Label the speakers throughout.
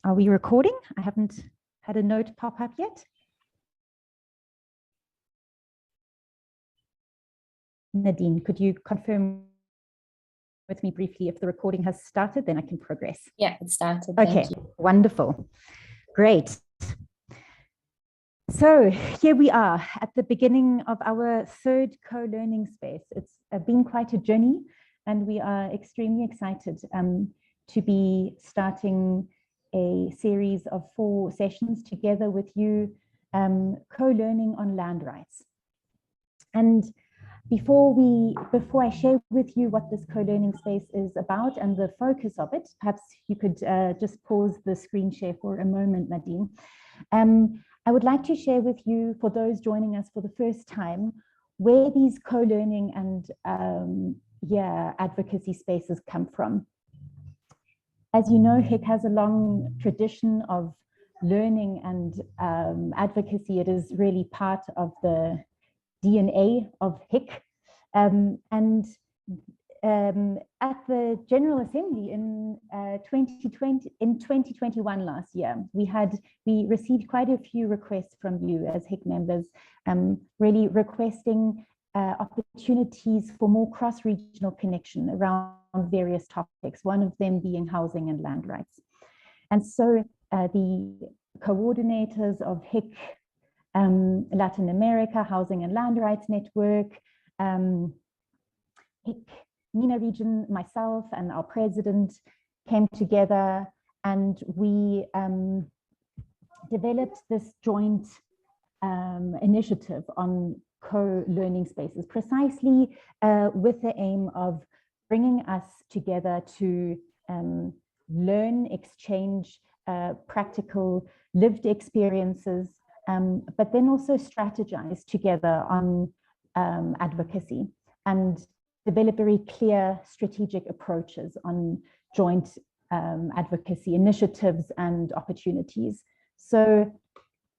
Speaker 1: Are we recording? I haven't had a note pop up yet. Nadine, could you confirm with me briefly if the recording has started? Then I can progress.
Speaker 2: Yeah, it started.
Speaker 1: Okay, wonderful. Great. So here we are at the beginning of our third co-learning space. It's been quite a journey, and we are extremely excited to be starting a series of 4 sessions together with you, co-learning on land rights. And before I share with you what this co-learning space is about and the focus of it, perhaps you could just pause the screen share for a moment, Nadine. I would like to share with you, for those joining us for the first time, where these co-learning and advocacy spaces come from. As you know, HIC has a long tradition of learning and advocacy. It is really part of the DNA of HIC. At the General Assembly in 2021 last year, we received quite a few requests from you as HIC members, really requesting opportunities for more cross-regional connection around various topics, one of them being housing and land rights. And so the coordinators of HIC Latin America Housing and Land Rights Network, HIC MENA region, myself and our president came together, and we developed this joint initiative on co-learning spaces, precisely with the aim of bringing us together to learn, exchange practical lived experiences, but then also strategize together on advocacy and develop very clear strategic approaches on joint advocacy initiatives and opportunities. So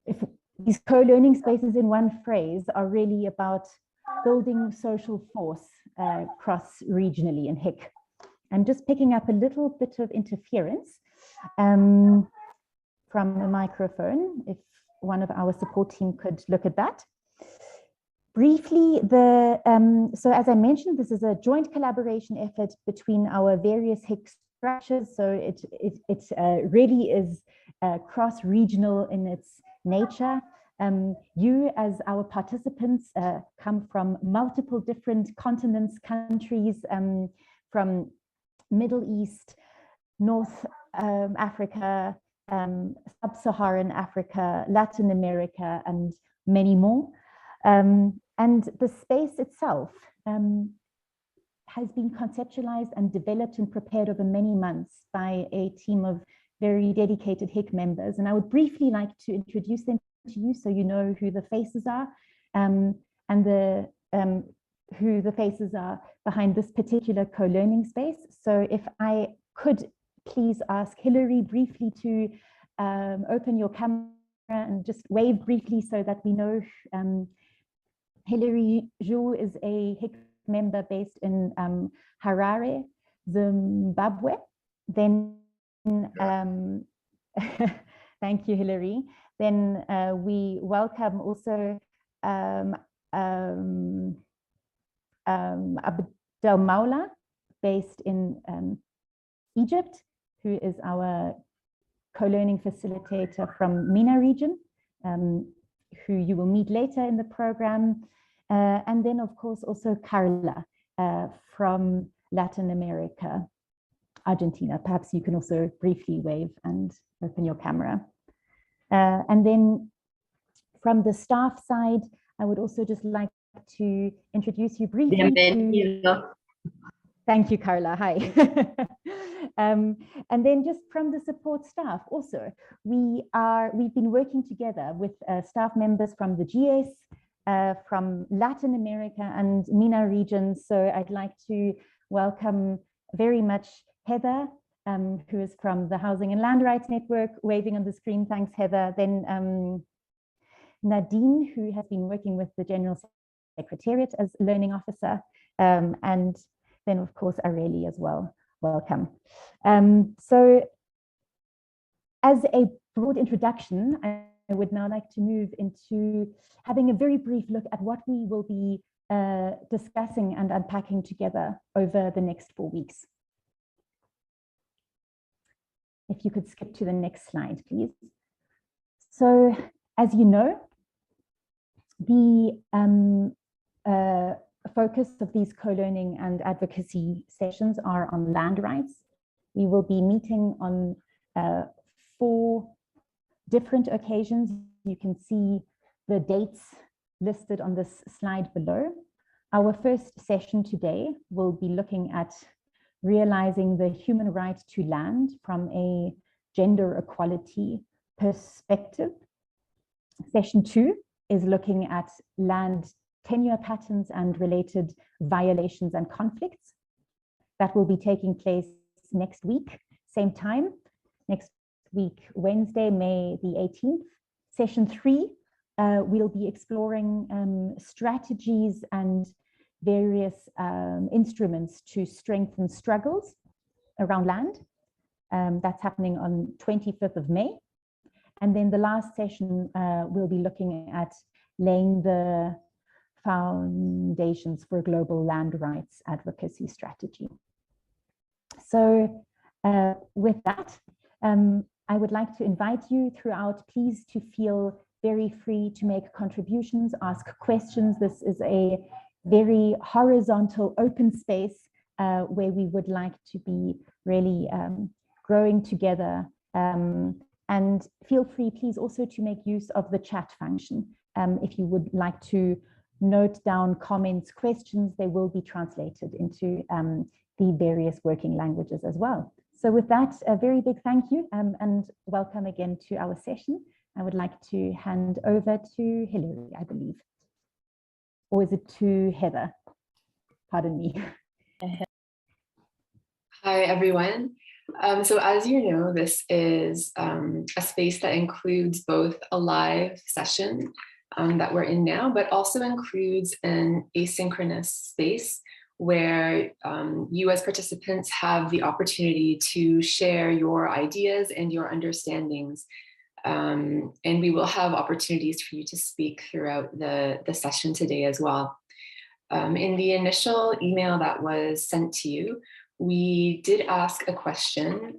Speaker 1: if these co-learning spaces in one phrase are really about building social force cross-regionally in HIC. I'm just picking up a little bit of interference from the microphone, if one of our support team could look at that. Briefly, so as I mentioned, this is a joint collaboration effort between our various HIC structures. So it really is cross-regional in its nature. You as our participants come from multiple different continents, countries, from Middle East, North Africa, Sub-Saharan Africa, Latin America, and many more. And the space itself has been conceptualized and developed and prepared over many months by a team of very dedicated HIC members. And I would briefly like to introduce them to you so you know who the faces are, and who the faces are behind this particular co-learning space. So if I could please ask Hilary briefly to open your camera and just wave briefly so that we know. Hilary Zhu is a HIC member based in Harare, Zimbabwe. Then, thank you, Hilary. Then we welcome also Abdel Maula, based in Egypt, who is our co-learning facilitator from MENA region, who you will meet later in the program. And then, of course, also Carla from Latin America, Argentina. Perhaps you can also briefly wave and open your camera. And then from the staff side, I would also just like to introduce you briefly to... Thank you, Carla. Hi. And then just from the support staff also, we've been working together with staff members from the GS, from Latin America and MENA regions. So I'd like to welcome very much Heather, who is from the Housing and Land Rights Network, waving on the screen. Thanks, Heather. Then Nadine, who has been working with the General Secretariat as Learning Officer, and then of course Areli as well. Welcome. So as a broad introduction, I would now like to move into having a very brief look at what we will be discussing and unpacking together over the next 4 weeks. If you could skip to the next slide, please. So, as you know, the focus of these co-learning and advocacy sessions are on land rights. We will be meeting on 4 different occasions. You can see the dates listed on this slide below. Our first session today will be looking at realizing the human right to land from a gender equality perspective. Session 2 is looking at land tenure patterns and related violations and conflicts. That will be taking place next week, same time, next week, Wednesday, May the 18th. Session 3, we'll be exploring strategies and various instruments to strengthen struggles around land. That's happening on 25th of May. And then the last session, we'll be looking at laying the foundations for a global land rights advocacy strategy. So with that, I would like to invite you throughout, please, to feel very free to make contributions, ask questions. This is a very horizontal open space where we would like to be really growing together. And feel free, please, also to make use of the chat function. If you would like to note down comments, questions, they will be translated into the various working languages as well. So with that, a very big thank you and welcome again to our session. I would like to hand over to Hilary, I believe. Or is it to Heather? Pardon me.
Speaker 2: Hi, everyone. So as you know, this is a space that includes both a live session that we're in now, but also includes an asynchronous space where you as participants have the opportunity to share your ideas and your understandings. And we will have opportunities for you to speak throughout the session today as well. In the initial email that was sent to you, we did ask a question,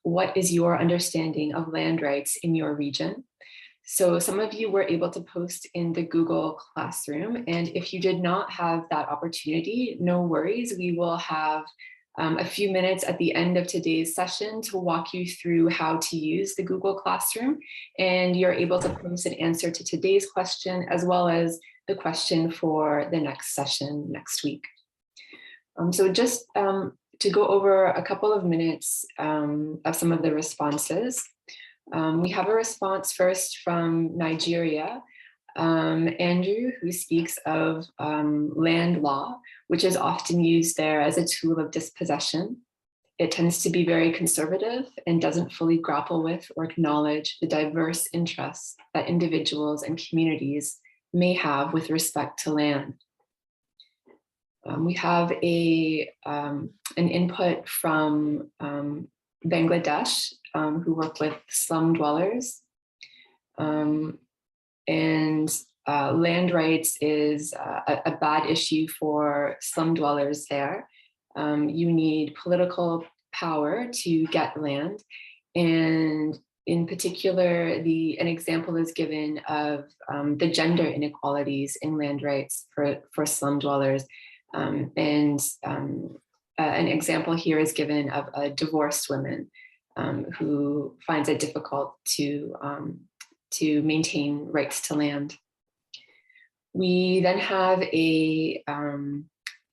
Speaker 2: what is your understanding of land rights in your region? So some of you were able to post in the Google Classroom, and if you did not have that opportunity, no worries, we will have a few minutes at the end of today's session to walk you through how to use the Google Classroom, and you're able to post an answer to today's question as well as the question for the next session next week. So just to go over a couple of minutes of some of the responses. We have a response first from Nigeria, Andrew, who speaks of land law, which is often used there as a tool of dispossession. It tends to be very conservative and doesn't fully grapple with or acknowledge the diverse interests that individuals and communities may have with respect to land. We have an input from Bangladesh, who work with slum dwellers. And land rights is a bad issue for slum dwellers there. You need political power to get land. And in particular, an example is given of the gender inequalities in land rights for slum dwellers. An example here is given of a divorced woman who finds it difficult to maintain rights to land. We then have an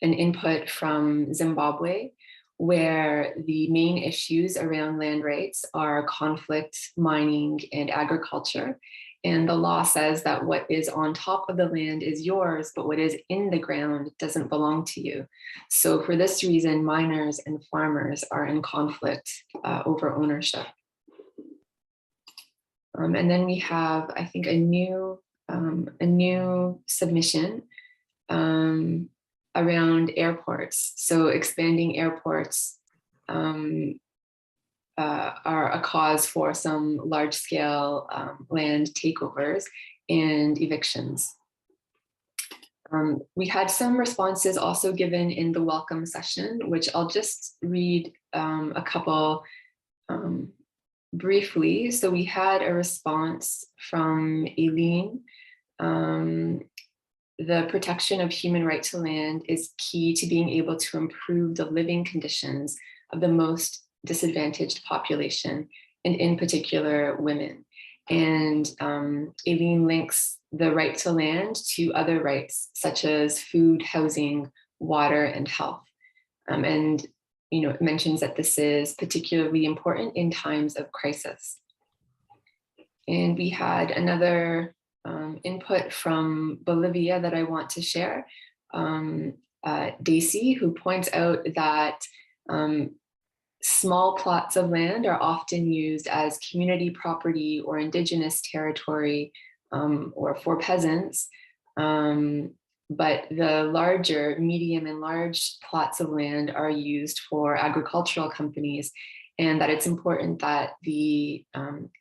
Speaker 2: input from Zimbabwe, where the main issues around land rights are conflict, mining, and agriculture. And the law says that what is on top of the land is yours, but what is in the ground doesn't belong to you. So for this reason, miners and farmers are in conflict over ownership. And then we have, I think, a new submission around airports. So expanding airports are a cause for some large-scale land takeovers and evictions. We had some responses also given in the welcome session, which I'll just read a couple briefly. So we had a response from Aileen. The protection of human right to land is key to being able to improve the living conditions of the most disadvantaged population, and in particular women. And Aileen links the right to land to other rights such as food, housing, water, and health. And it mentions that this is particularly important in times of crisis. And we had another input from Bolivia that I want to share. Daisy, who points out that small plots of land are often used as community property or indigenous territory or for peasants. But the larger, medium and large plots of land are used for agricultural companies, and that it's important that the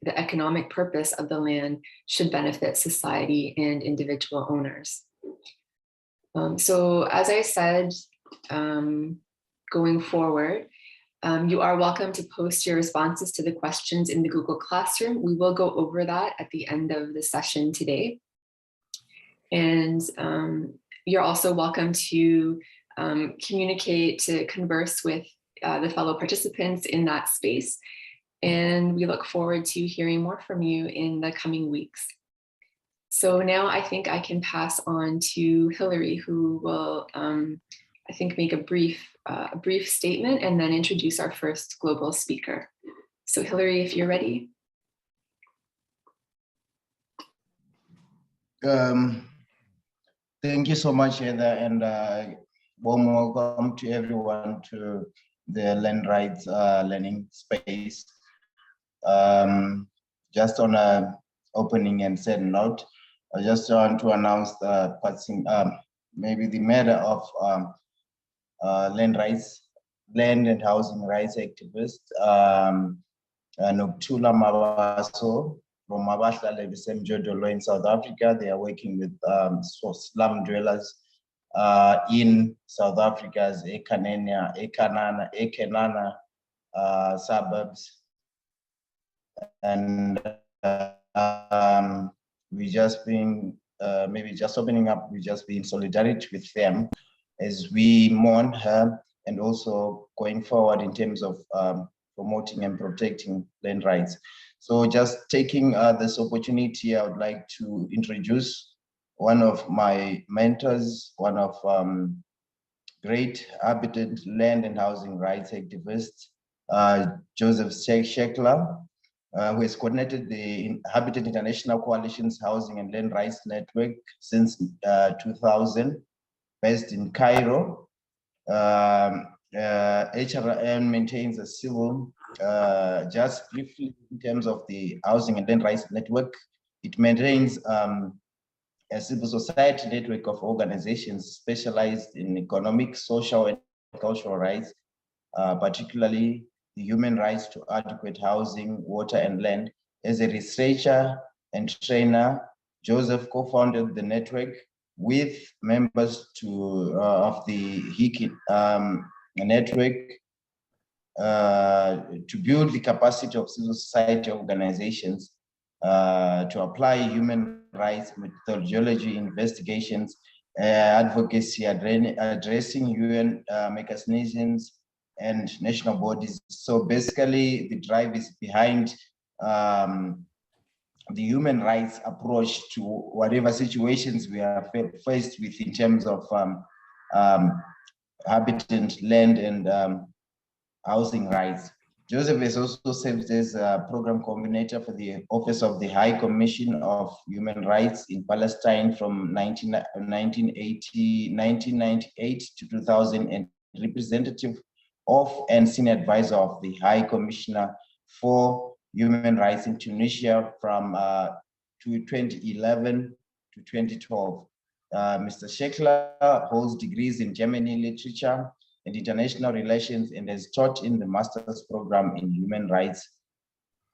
Speaker 2: economic purpose of the land should benefit society and individual owners. So as I said, going forward, you are welcome to post your responses to the questions in the Google Classroom. We will go over that at the end of the session today. And you're also welcome to communicate, to converse with the fellow participants in that space. And we look forward to hearing more from you in the coming weeks. So now I think I can pass on to Hillary, who will, I think, make a brief statement and then introduce our first global speaker. So Hillary, if you're ready.
Speaker 3: Thank you so much, Heather, and warm welcome to everyone to the Land Rights Learning Space. Just on a opening and said note, I just want to announce the passing, maybe the matter of land and housing rights activist Nokuthula Mabaso from Mabashla Levisem Jodolo in South Africa. They are working with slum dwellers in South Africa's Ekenana suburbs. And we just been maybe just opening up, we just be in solidarity with them as we mourn her, and also going forward in terms of promoting and protecting land rights. So just taking this opportunity, I would like to introduce one of my mentors, one of great habitat, land and housing rights activists, Joseph Shekler, who has coordinated the Habitat International Coalition's Housing and Land Rights Network since 2000, based in Cairo. HRN maintains a civil, just briefly in terms of the Housing and Land Rights Network, it maintains a civil society network of organizations specialized in economic, social, and cultural rights, particularly the human rights to adequate housing, water, and land. As a researcher and trainer, Joseph co-founded the network with members of the HIC network to build the capacity of civil society organizations to apply human rights methodology, investigations, advocacy, addressing UN mechanisms and national bodies. So basically, the drive is behind the human rights approach to whatever situations we are faced with in terms of habitat, land, and housing rights. Joseph has also served as a program coordinator for the Office of the High Commission of Human Rights in Palestine from 1998 to 2000, and representative of and senior advisor of the High Commissioner for Human Rights in Tunisia from 2011 to 2012. Mr. Shekler holds degrees in German literature, and International Relations, and has taught in the master's program in human rights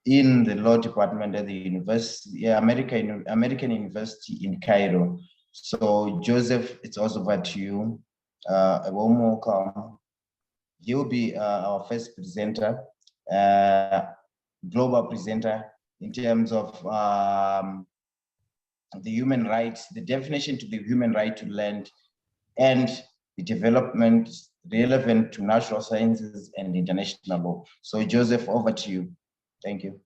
Speaker 3: in the law department at the University, American University in Cairo. So Joseph, it's also over to you. A warm welcome. You'll be our first presenter, global presenter in terms of the human rights, the definition to the human right to land, and the development relevant to natural sciences and international law. So Joseph, over to you. Thank you.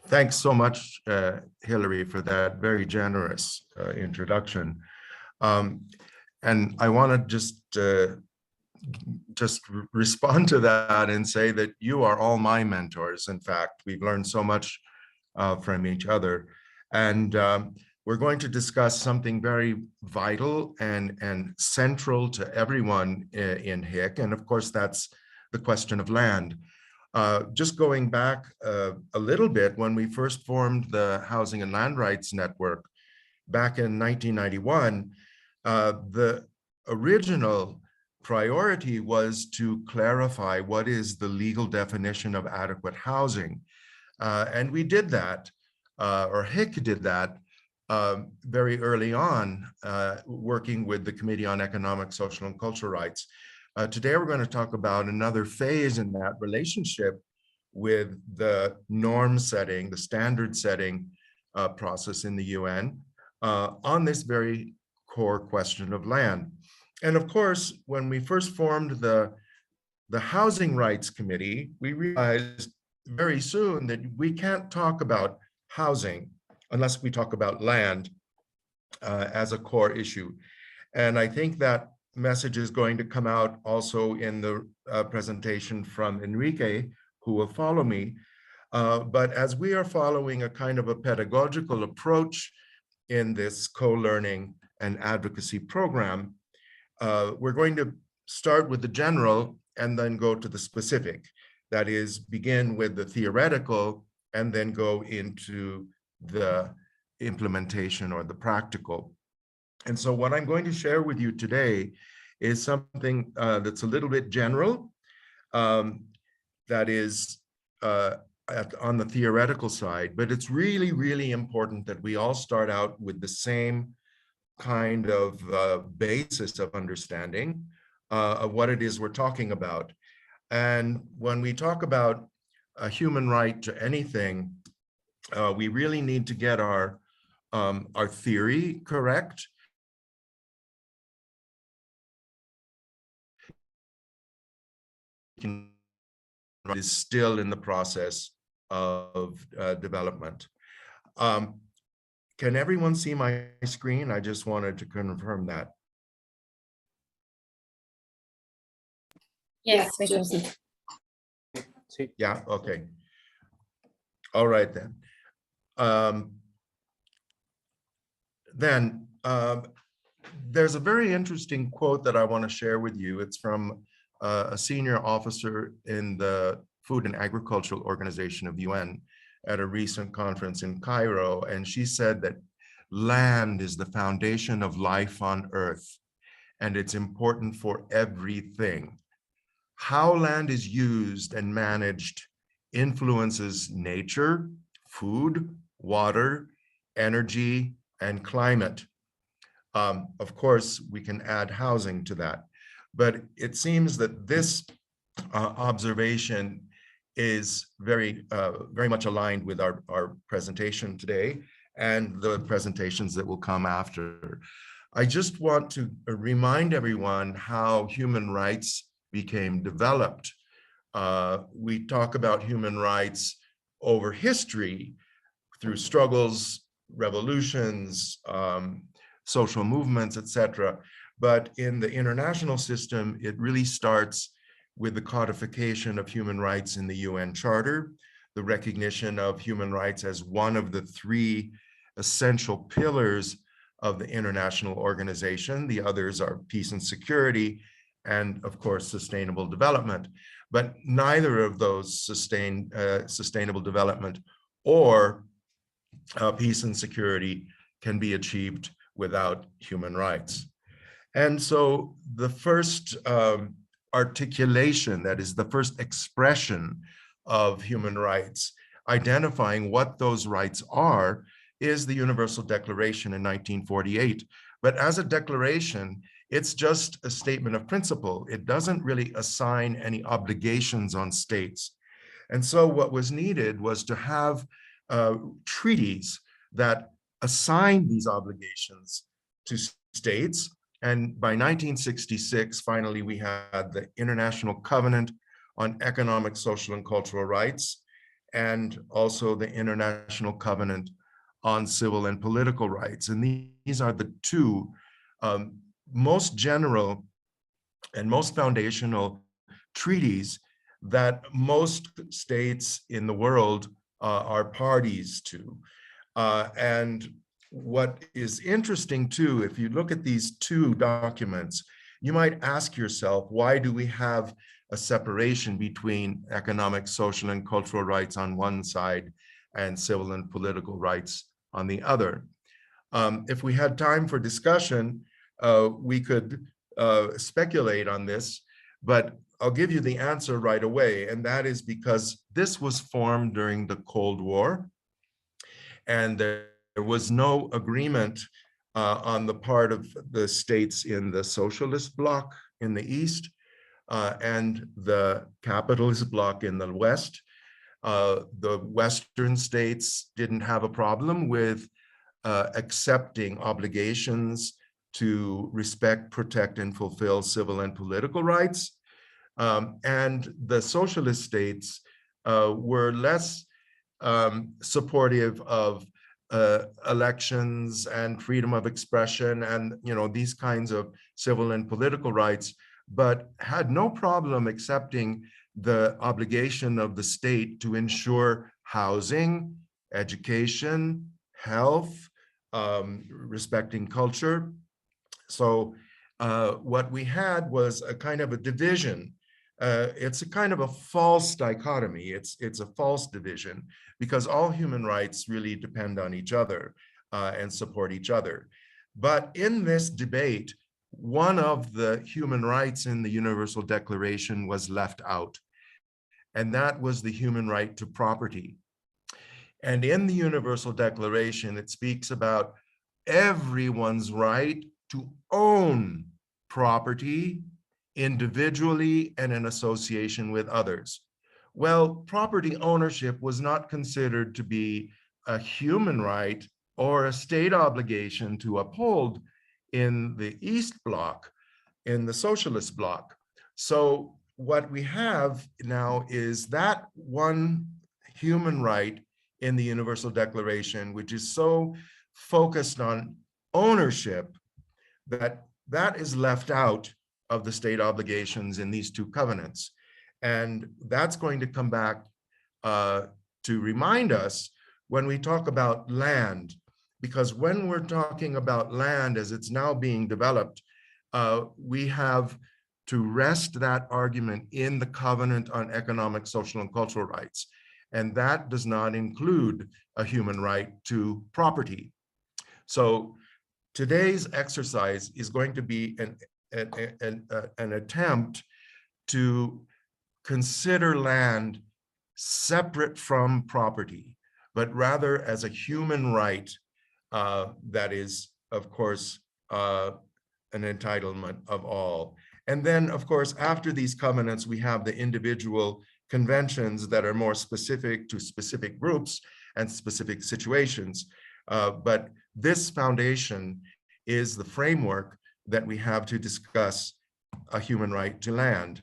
Speaker 4: Thanks so much, Hilary, for that very generous introduction. And I want to just respond to that and say that you are all my mentors. In fact, we've learned so much from each other. And we're going to discuss something very vital and central to everyone in HIC. And of course, that's the question of land. Just going back a little bit, when we first formed the Housing and Land Rights Network back in 1991, the original priority was to clarify what is the legal definition of adequate housing. And we did that, or HIC did that very early on, working with the Committee on Economic, Social, and Cultural Rights. Today, we're going to talk about another phase in that relationship with the norm setting, the standard setting process in the UN on this very core question of land. And of course, when we first formed the Housing Rights Committee, we realized very soon that we can't talk about housing unless we talk about land as a core issue. And I think that message is going to come out also in the presentation from Enrique, who will follow me. But as we are following a kind of a pedagogical approach in this co-learning and advocacy program, we're going to start with the general and then go to the specific. That is, begin with the theoretical and then go into the implementation or the practical. And so what I'm going to share with you today is something that's a little bit general, that is on the theoretical side, but it's really, really important that we all start out with the same kind of basis of understanding of what it is we're talking about. And when we talk about a human right to anything, we really need to get our theory correct. Is still in the process of development. Can everyone see my screen? I just wanted to confirm that.
Speaker 2: Yes,
Speaker 5: Joseph.
Speaker 4: Yeah, okay. All right then. There's a very interesting quote that I want to share with you. It's from a senior officer in the Food and Agricultural Organization of UN at a recent conference in Cairo. And she said that land is the foundation of life on earth, and it's important for everything. How land is used and managed influences nature, food, water, energy, and climate. Of course, we can add housing to that. But it seems that this observation is very much aligned with our presentation today and the presentations that will come after. I just want to remind everyone how human rights became developed. We talk about human rights over history through struggles, revolutions, social movements, etc. But in the international system, it really starts with the codification of human rights in the UN Charter, the recognition of human rights as one of the three essential pillars of the international organization. The others are peace and security, and of course, sustainable development. But neither of those sustainable development or peace and security can be achieved without human rights. And so the first articulation, that is the first expression of human rights, identifying what those rights are, is the Universal Declaration in 1948. But as a declaration, it's just a statement of principle. It doesn't really assign any obligations on states. And so what was needed was to have treaties that assign these obligations to states. And by 1966, finally, we had the International Covenant on Economic, Social, and Cultural Rights, and also the International Covenant on Civil and Political Rights. And these are the two most general and most foundational treaties that most states in the world are parties to. And what is interesting too, if you look at these two documents, you might ask yourself, why do we have a separation between economic, social, and cultural rights on one side and civil and political rights on the other? If we had time for discussion, we could speculate on this, but I'll give you the answer right away, and that is because this was formed during the Cold War, and there was no agreement on the part of the states in the socialist bloc in the East and the capitalist bloc in the West. The Western states didn't have a problem with accepting obligations to respect, protect, and fulfill civil and political rights. And the socialist states were less supportive of elections and freedom of expression and these kinds of civil and political rights, but had no problem accepting the obligation of the state to ensure housing, education, health, respecting culture. So what we had was a kind of a division. It's a kind of a false dichotomy. It's a false division because all human rights really depend on each other and support each other. But in this debate, one of the human rights in the Universal Declaration was left out, and that was the human right to property. And in the Universal Declaration, it speaks about everyone's right to own property individually and in association with others. Well, property ownership was not considered to be a human right or a state obligation to uphold in the East Bloc, in the Socialist Bloc. So what we have now is that one human right in the Universal Declaration, which is so focused on ownership, that is left out of the state obligations in these two covenants. And that's going to come back to remind us when we talk about land, because when we're talking about land as it's now being developed, we have to rest that argument in the Covenant on Economic, Social, and Cultural Rights. And that does not include a human right to property. So today's exercise is going to be an attempt to consider land separate from property, but rather as a human right that is, of course, an entitlement of all. And then, of course, after these covenants, we have the individual conventions that are more specific to specific groups and specific situations. But this foundation is the framework that we have to discuss a human right to land.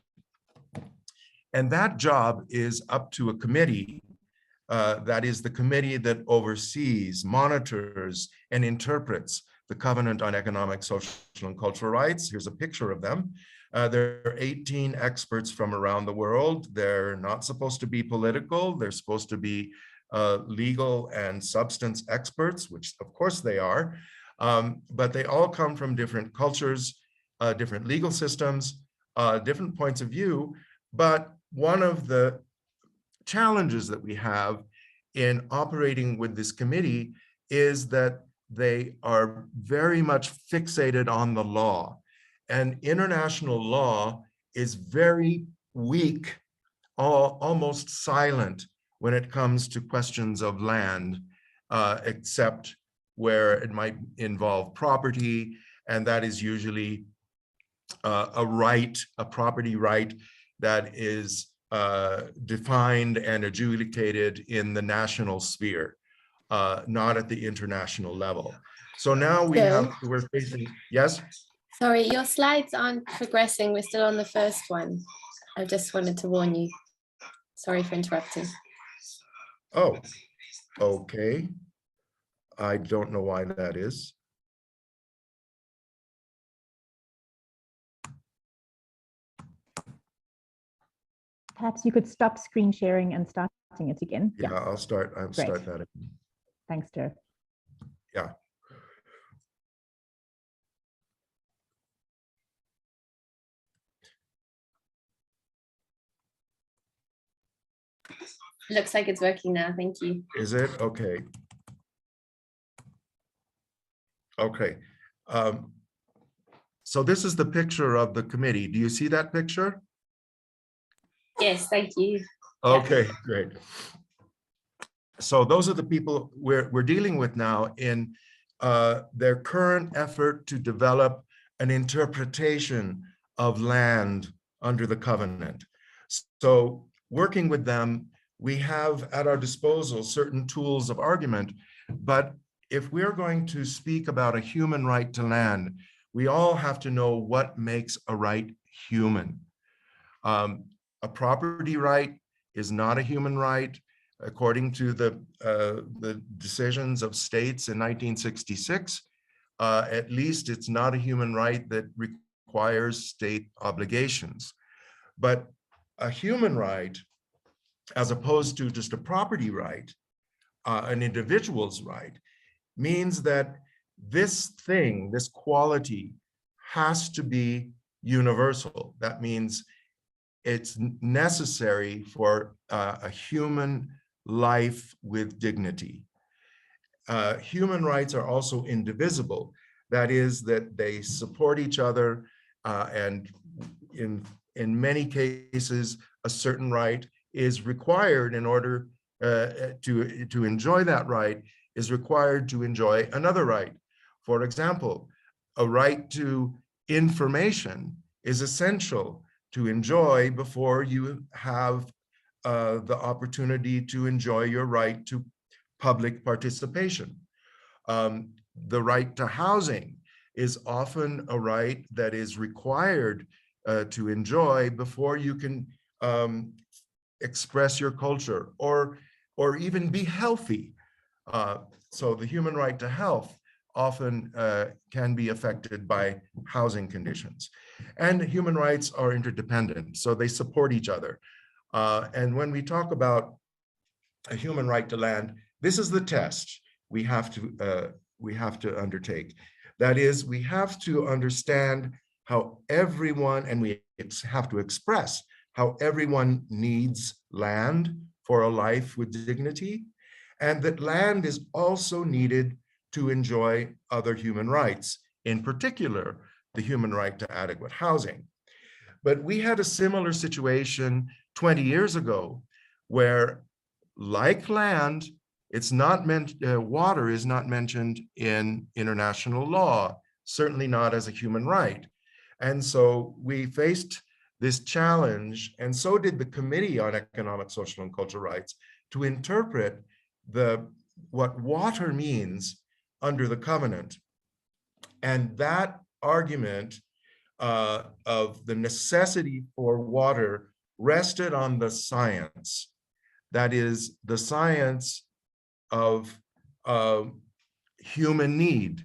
Speaker 4: And that job is up to a committee that is the committee that oversees, monitors, and interprets the Covenant on Economic, Social, and Cultural Rights. Here's a picture of them. There are 18 experts from around the world. They're not supposed to be political. They're supposed to be legal and substance experts, which of course they are. But they all come from different cultures, different legal systems, different points of view. But one of the challenges that we have in operating with this committee is that they are very much fixated on the law. And international law is very weak, almost silent when it comes to questions of land, except where it might involve property, and that is usually a property right that is defined and adjudicated in the national sphere, not at the international level. So now we're facing, yes?
Speaker 5: Sorry, your slides aren't progressing. We're still on the first one. I just wanted to warn you. Sorry for interrupting.
Speaker 4: Oh, okay. I don't know why that is.
Speaker 1: Perhaps you could stop screen sharing and starting it again.
Speaker 4: Yeah, I'll start that again.
Speaker 1: Thanks, Joe.
Speaker 4: Yeah.
Speaker 5: Looks like it's working now. Thank you.
Speaker 4: Is it? Okay. Okay. So this is the picture of the committee. Do you see that picture?
Speaker 5: Yes, thank you.
Speaker 4: Okay, great. So those are the people we're dealing with now in their current effort to develop an interpretation of land under the covenant. So working with them, we have at our disposal certain tools of argument, but if we're going to speak about a human right to land, we all have to know what makes a right human. A property right is not a human right, according to the decisions of states in 1966. At least it's not a human right that requires state obligations. But a human right, as opposed to just a property right, an individual's right, means that this thing, this quality, has to be universal. That means it's necessary for a human life with dignity. Human rights are also indivisible. That is, that they support each other, and in many cases, a certain right is required in order to enjoy that right, is required to enjoy another right. For example, a right to information is essential to enjoy before you have the opportunity to enjoy your right to public participation. The right to housing is often a right that is required to enjoy before you can express your culture or even be healthy. So the human right to health often can be affected by housing conditions. And human rights are interdependent, so they support each other. And when we talk about a human right to land, this is the test we have to undertake. That is, we have to understand how everyone, and we have to express how everyone needs land for a life with dignity, and that land is also needed to enjoy other human rights, in particular, the human right to adequate housing. But we had a similar situation 20 years ago, where, like land, it's not meant, water is not mentioned in international law, certainly not as a human right. And so we faced this challenge, and so did the Committee on Economic, Social, and Cultural Rights, to interpret what water means under the covenant. And that argument of the necessity for water rested on the science. That is, the science of human need.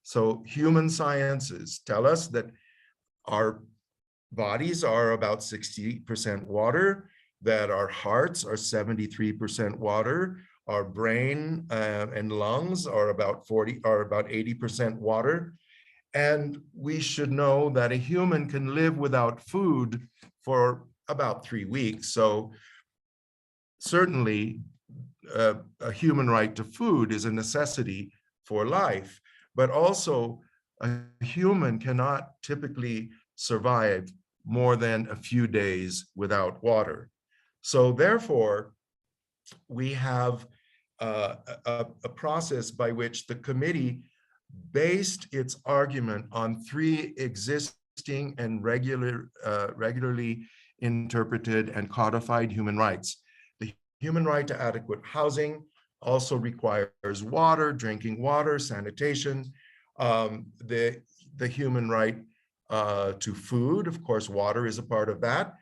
Speaker 4: So human sciences tell us that our bodies are about 60% water, that our hearts are 73% water, our brain and lungs are about 80% water. And we should know that a human can live without food for about 3 weeks. So certainly a human right to food is a necessity for life, but also a human cannot typically survive more than a few days without water. So therefore, we have a process by which the committee based its argument on three existing and regularly interpreted and codified human rights. The human right to adequate housing also requires water, drinking water, sanitation, the human right to food, of course, water is a part of that,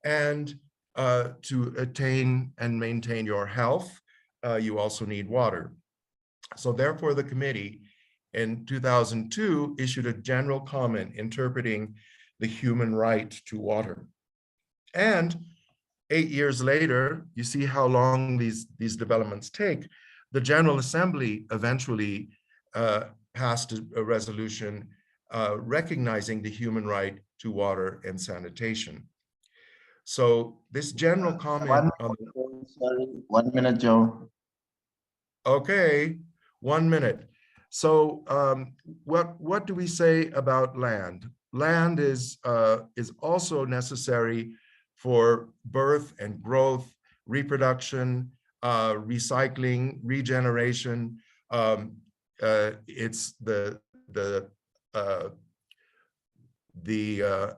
Speaker 4: and to attain and maintain your health, you also need water. So therefore, the committee in 2002 issued a general comment interpreting the human right to water. And 8 years later, you see how long these developments take. The General Assembly eventually passed a resolution recognizing the human right to water and sanitation. So this general comment on the,
Speaker 3: Sorry, 1 minute, Joe.
Speaker 4: okay, 1 minute. So what do we say about land? Land is also necessary for birth and growth, reproduction, recycling, regeneration. It's the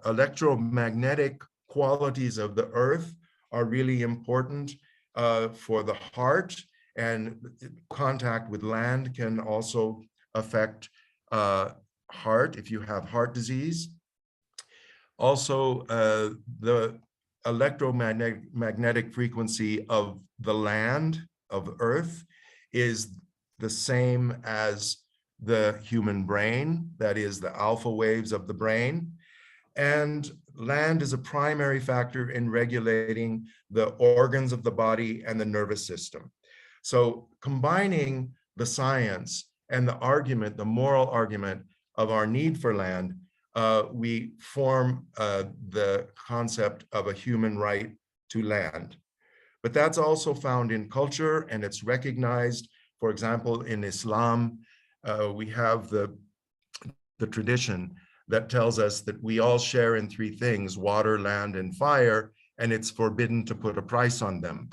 Speaker 4: electromagnetic qualities of the earth are really important for the heart, and contact with land can also affect heart if you have heart disease. Also, the electromagnetic frequency of the land, of Earth, is the same as the human brain, that is the alpha waves of the brain. And land is a primary factor in regulating the organs of the body and the nervous system. So combining the science and the argument, the moral argument of our need for land, we form the concept of a human right to land. But that's also found in culture, and it's recognized. For example, in Islam, we have the tradition that tells us that we all share in three things: water, land, and fire, and it's forbidden to put a price on them.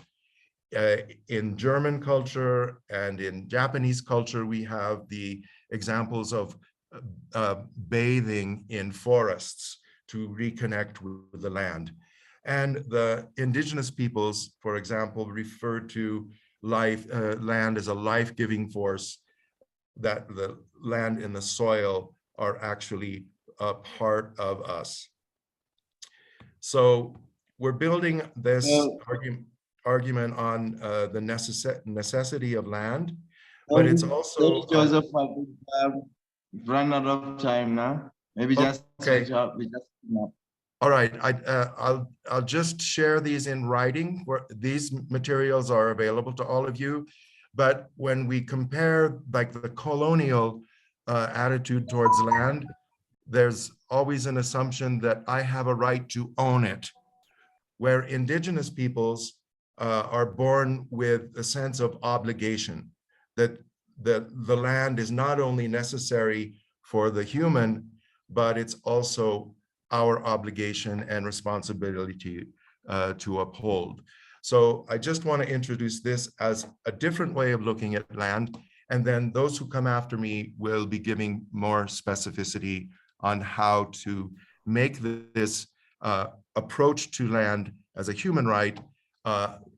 Speaker 4: In German culture and in Japanese culture, we have the examples of bathing in forests to reconnect with the land. And the indigenous peoples, for example, refer to land as a life-giving force, that the land and the soil are actually a part of us. So we're building this argument on the necessity of land, but it's also
Speaker 3: Joseph, run out of time now. Maybe just
Speaker 4: okay.
Speaker 3: No.
Speaker 4: All right, I'll just share these in writing. These materials are available to all of you, but when we compare like the colonial attitude towards land, there's always an assumption that I have a right to own it, where indigenous peoples are born with a sense of obligation, that the land is not only necessary for the human, but it's also our obligation and responsibility to uphold. So I just want to introduce this as a different way of looking at land, and then those who come after me will be giving more specificity on how to make this approach to land as a human right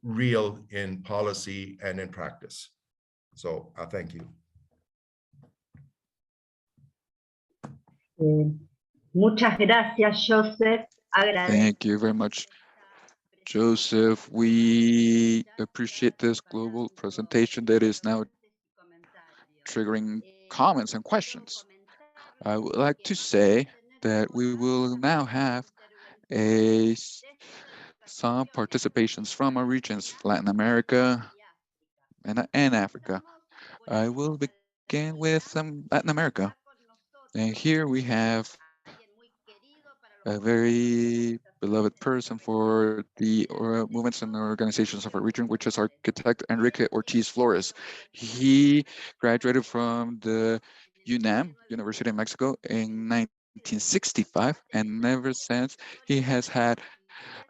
Speaker 4: real in policy and in practice. So thank you.
Speaker 6: Muchas gracias, Joseph.
Speaker 7: Thank you very much, Joseph. We appreciate this global presentation that is now triggering comments and questions. I would like to say that we will now have some participations from our regions, Latin America and Africa. I will begin with Latin America. And here we have a very beloved person for the movements and organizations of our region, which is architect Enrique Ortiz Flores. He graduated from the UNAM, University of Mexico, in 1965, and ever since he has had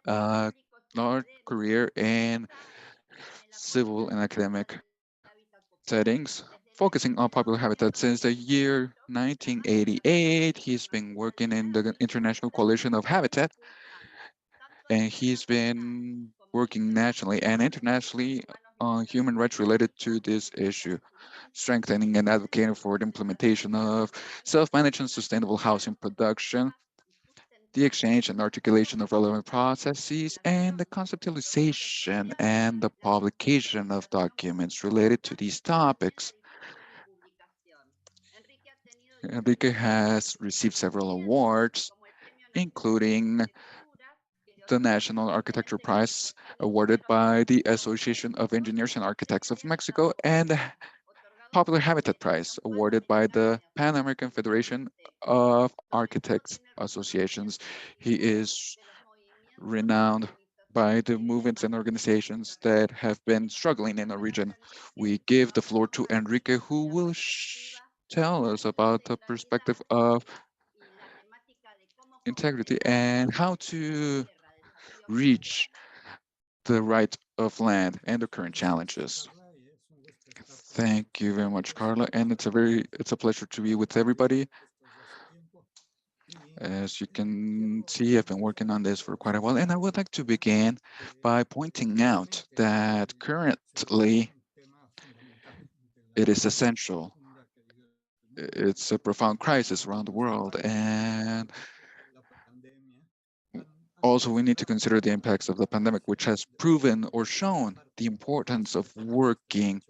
Speaker 7: a large career in civil and academic settings, focusing on popular habitat since the year 1988. He's been working in the International Coalition of Habitat, and he's been working nationally and internationally on human rights related to this issue, strengthening and advocating for the implementation of self-managed and sustainable housing production, the exchange and articulation of relevant processes, and the conceptualization and the publication of documents related to these topics. Enrique has received several awards, including the National Architecture Prize awarded by the Association of Engineers and Architects of Mexico, and the Popular Habitat Prize awarded by the Pan American Federation of Architects Associations. He is renowned by the movements and organizations that have been struggling in the region. We give the floor to Enrique, who will tell us about the perspective of integrity and how to reach the right of land and the current challenges. Thank you very much, Carla, and it's a pleasure to be with everybody. As you can see, I've been working on this for quite a while, and I would like to begin by pointing out that currently it is essential. It's a profound crisis around the world, and also we need to consider the impacts of the pandemic, which has proven or shown the importance of working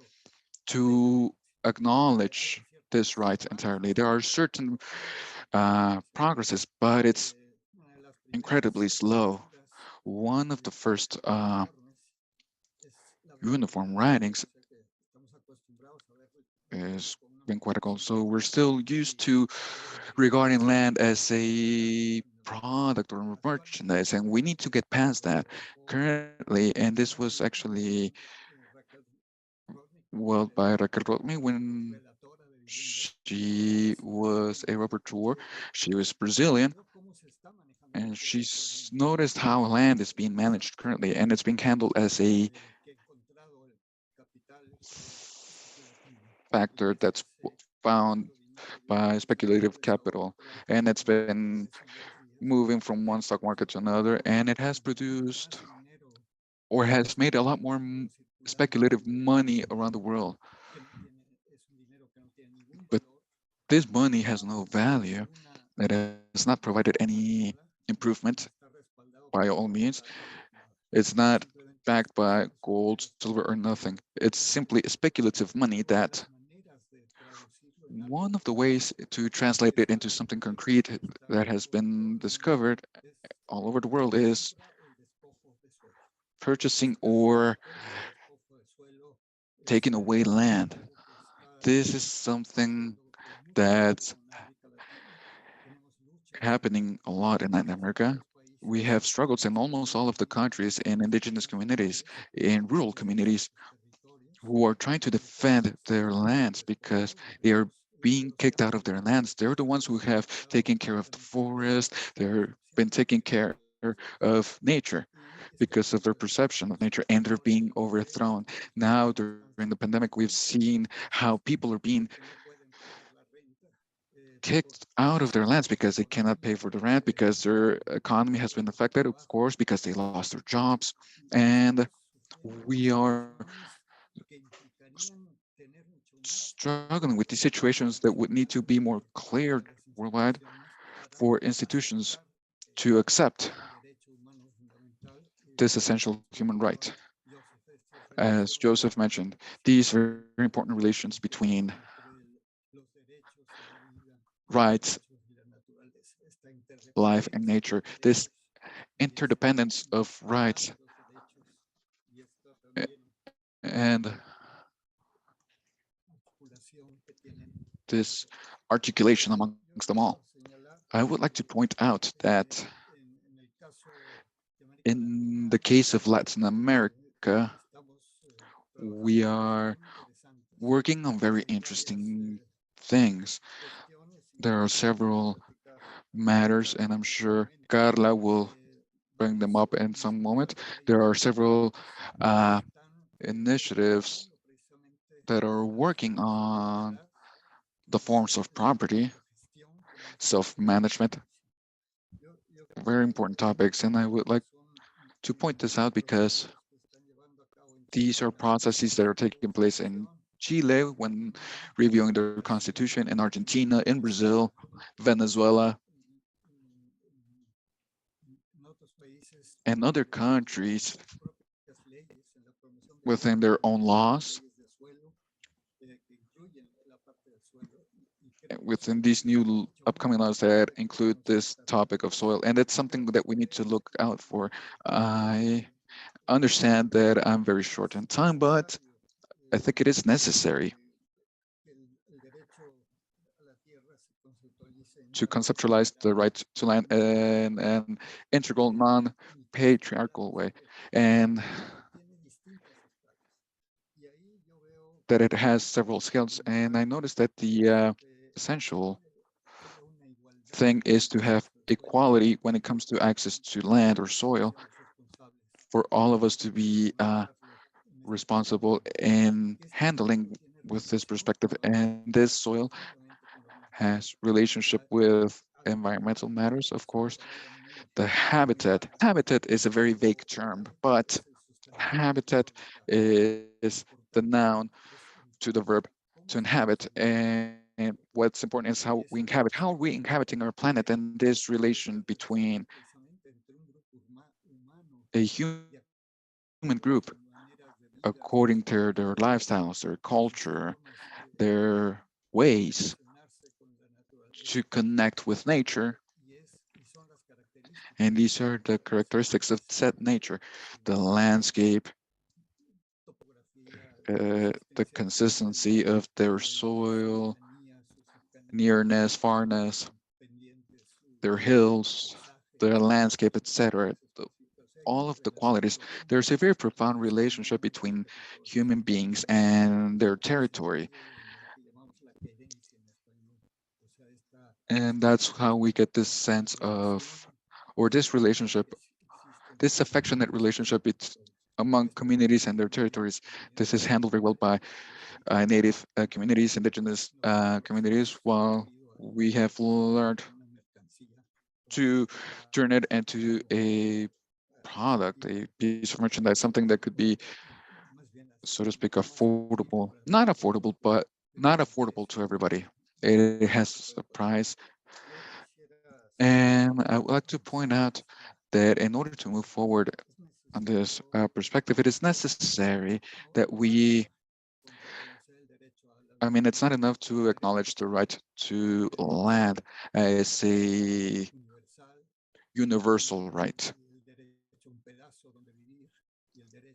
Speaker 7: to acknowledge this right entirely. There are certain progresses, but it's incredibly slow. One of the first uniform writings is been quite a goal. So we're still used to regarding land as a product or merchandise, and we need to get past that currently. And this was actually well by Raquel Rodney when she was a rapporteur. She was Brazilian, and she's noticed how land is being managed currently, and it's being handled as a factor that's found by speculative capital, and it's been moving from one stock market to another, and it has produced or has made a lot more speculative money around the world. But this money has no value. It has not provided any improvement by all means. It's not backed by gold, silver, or nothing. It's simply speculative money that one of the ways to translate it into something concrete that has been discovered all over the world is purchasing or taking away land. This is something that's happening a lot in Latin America. We have struggles in almost all of the countries in indigenous communities, in rural communities who are trying to defend their lands because they are being kicked out of their lands. They're the ones who have taken care of the forest. They've been taking care of nature because of their perception of nature, and they're being overthrown. Now, during the pandemic, we've seen how people are being kicked out of their lands because they cannot pay for the rent, because their economy has been affected, of course, because they lost their jobs. And we are struggling with these situations that would need to be more clear worldwide for institutions to accept this essential human right. As Joseph mentioned, these very important relations between rights, life, and nature, this interdependence of rights and this articulation amongst them all. I would like to point out that in the case of Latin America, we are working on very interesting things. There are several matters, and I'm sure Carla will bring them up in some moment. There are several initiatives that are working on the forms of property, self-management, very important topics. And I would like to point this out because these are processes that are taking place in Chile when reviewing their constitution, in Argentina, in Brazil, Venezuela, and other countries within their own laws, within these new upcoming laws that include this topic of soil. And it's something that we need to look out for. I understand that I'm very short on time, but I think it is necessary to conceptualize the right to land in an integral, non-patriarchal way, and that it has several scales. And I noticed that the essential thing is to have equality when it comes to access to land or soil, for all of us to be responsible in handling with this perspective. And this soil has relationship with environmental matters, of course. The habitat is a very vague term, but habitat is the noun to the verb to inhabit. And what's important is how we inhabit. How are we inhabiting our planet, and this relation between a human group according to their lifestyles, their culture, their ways to connect with nature. And these are the characteristics of said nature: the landscape, the consistency of their soil, nearness, farness, their hills, their landscape, etc. All of the qualities. There's a very profound relationship between human beings and their territory. And that's how we get this sense of, or this relationship, this affectionate relationship among communities and their territories. This is handled very well by native communities, indigenous communities, while we have learned to turn it into a product, a piece of merchandise, something that could be, so to speak, affordable, but not affordable to everybody. It has a price. And I would like to point out that in order to move forward on this perspective, it is necessary that I mean, it's not enough to acknowledge the right to land as a universal right,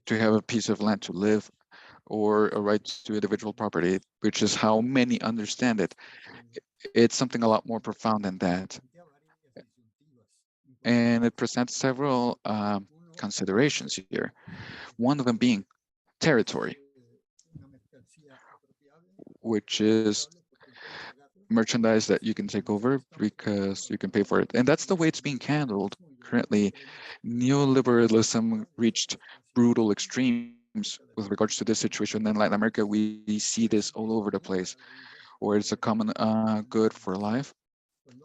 Speaker 7: to have a piece of land to live, or a right to individual property, which is how many understand it. It's something a lot more profound than that. And it presents several considerations here. One of them being territory, which is merchandise that you can take over because you can pay for it. And that's the way it's being handled currently. Neoliberalism reached brutal extremes with regards to this situation. In Latin America, we see this all over the place, where it's a common good for life,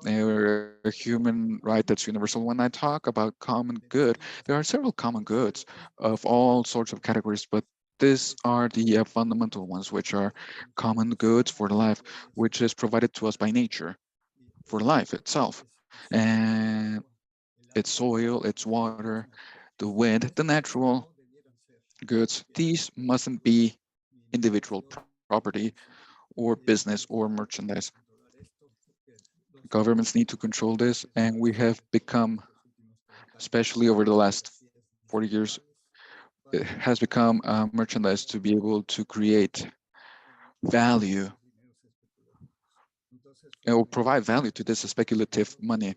Speaker 7: or a human right that's universal. When I talk about common good, there are several common goods of all sorts of categories, but these are the fundamental ones, which are common goods for life, which is provided to us by nature for life itself. And it's soil, it's water, the wind, the natural goods. These mustn't be individual property or business or merchandise. Governments need to control this, and we have become, especially over the last 40 years, it has become merchandise to be able to create value or provide value to this speculative money.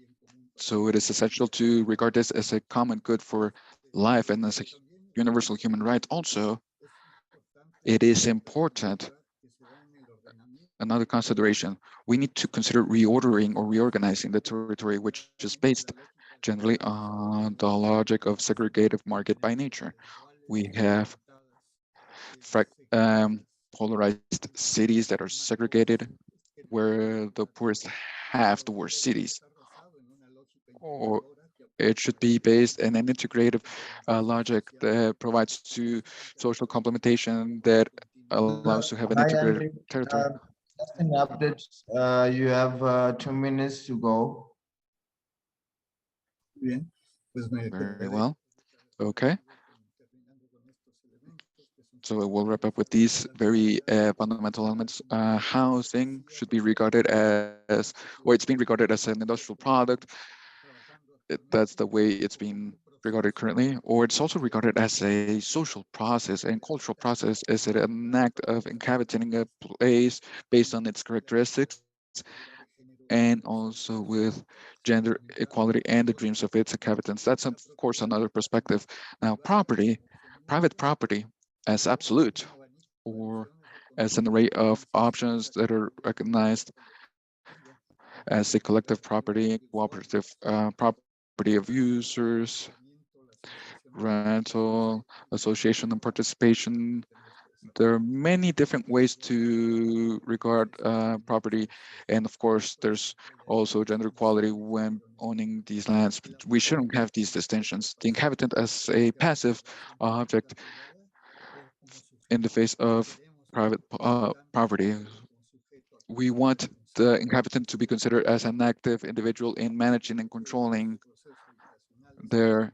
Speaker 7: So it is essential to regard this as a common good for life and as a universal human right. Also, it is important another consideration. We need to consider reordering or reorganizing the territory, which is based generally on the logic of segregative market by nature. We have polarized cities that are segregated, where the poorest have the worst cities. Or it should be based in an integrative logic that provides to social complementation that allows to have an
Speaker 3: Hi,
Speaker 7: integrated
Speaker 3: Henry.
Speaker 7: territory.
Speaker 3: Just an update. You have 2 minutes to go.
Speaker 7: Very well. Okay. So we'll wrap up with these very fundamental elements. Housing should be regarded as, or it's being regarded as an industrial product. That's the way it's being regarded currently, or it's also regarded as a social process and cultural process. Is it an act of inhabiting a place based on its characteristics, and also with gender equality and the dreams of its inhabitants? That's of course another perspective. Now, private property as absolute, or as an array of options that are recognized as a collective property, cooperative property of users, rental, association, and participation. There are many different ways to regard property. And of course, there's also gender equality when owning these lands. We shouldn't have these distinctions. The inhabitant as a passive object in the face of private property. We want the inhabitant to be considered as an active individual in managing and controlling their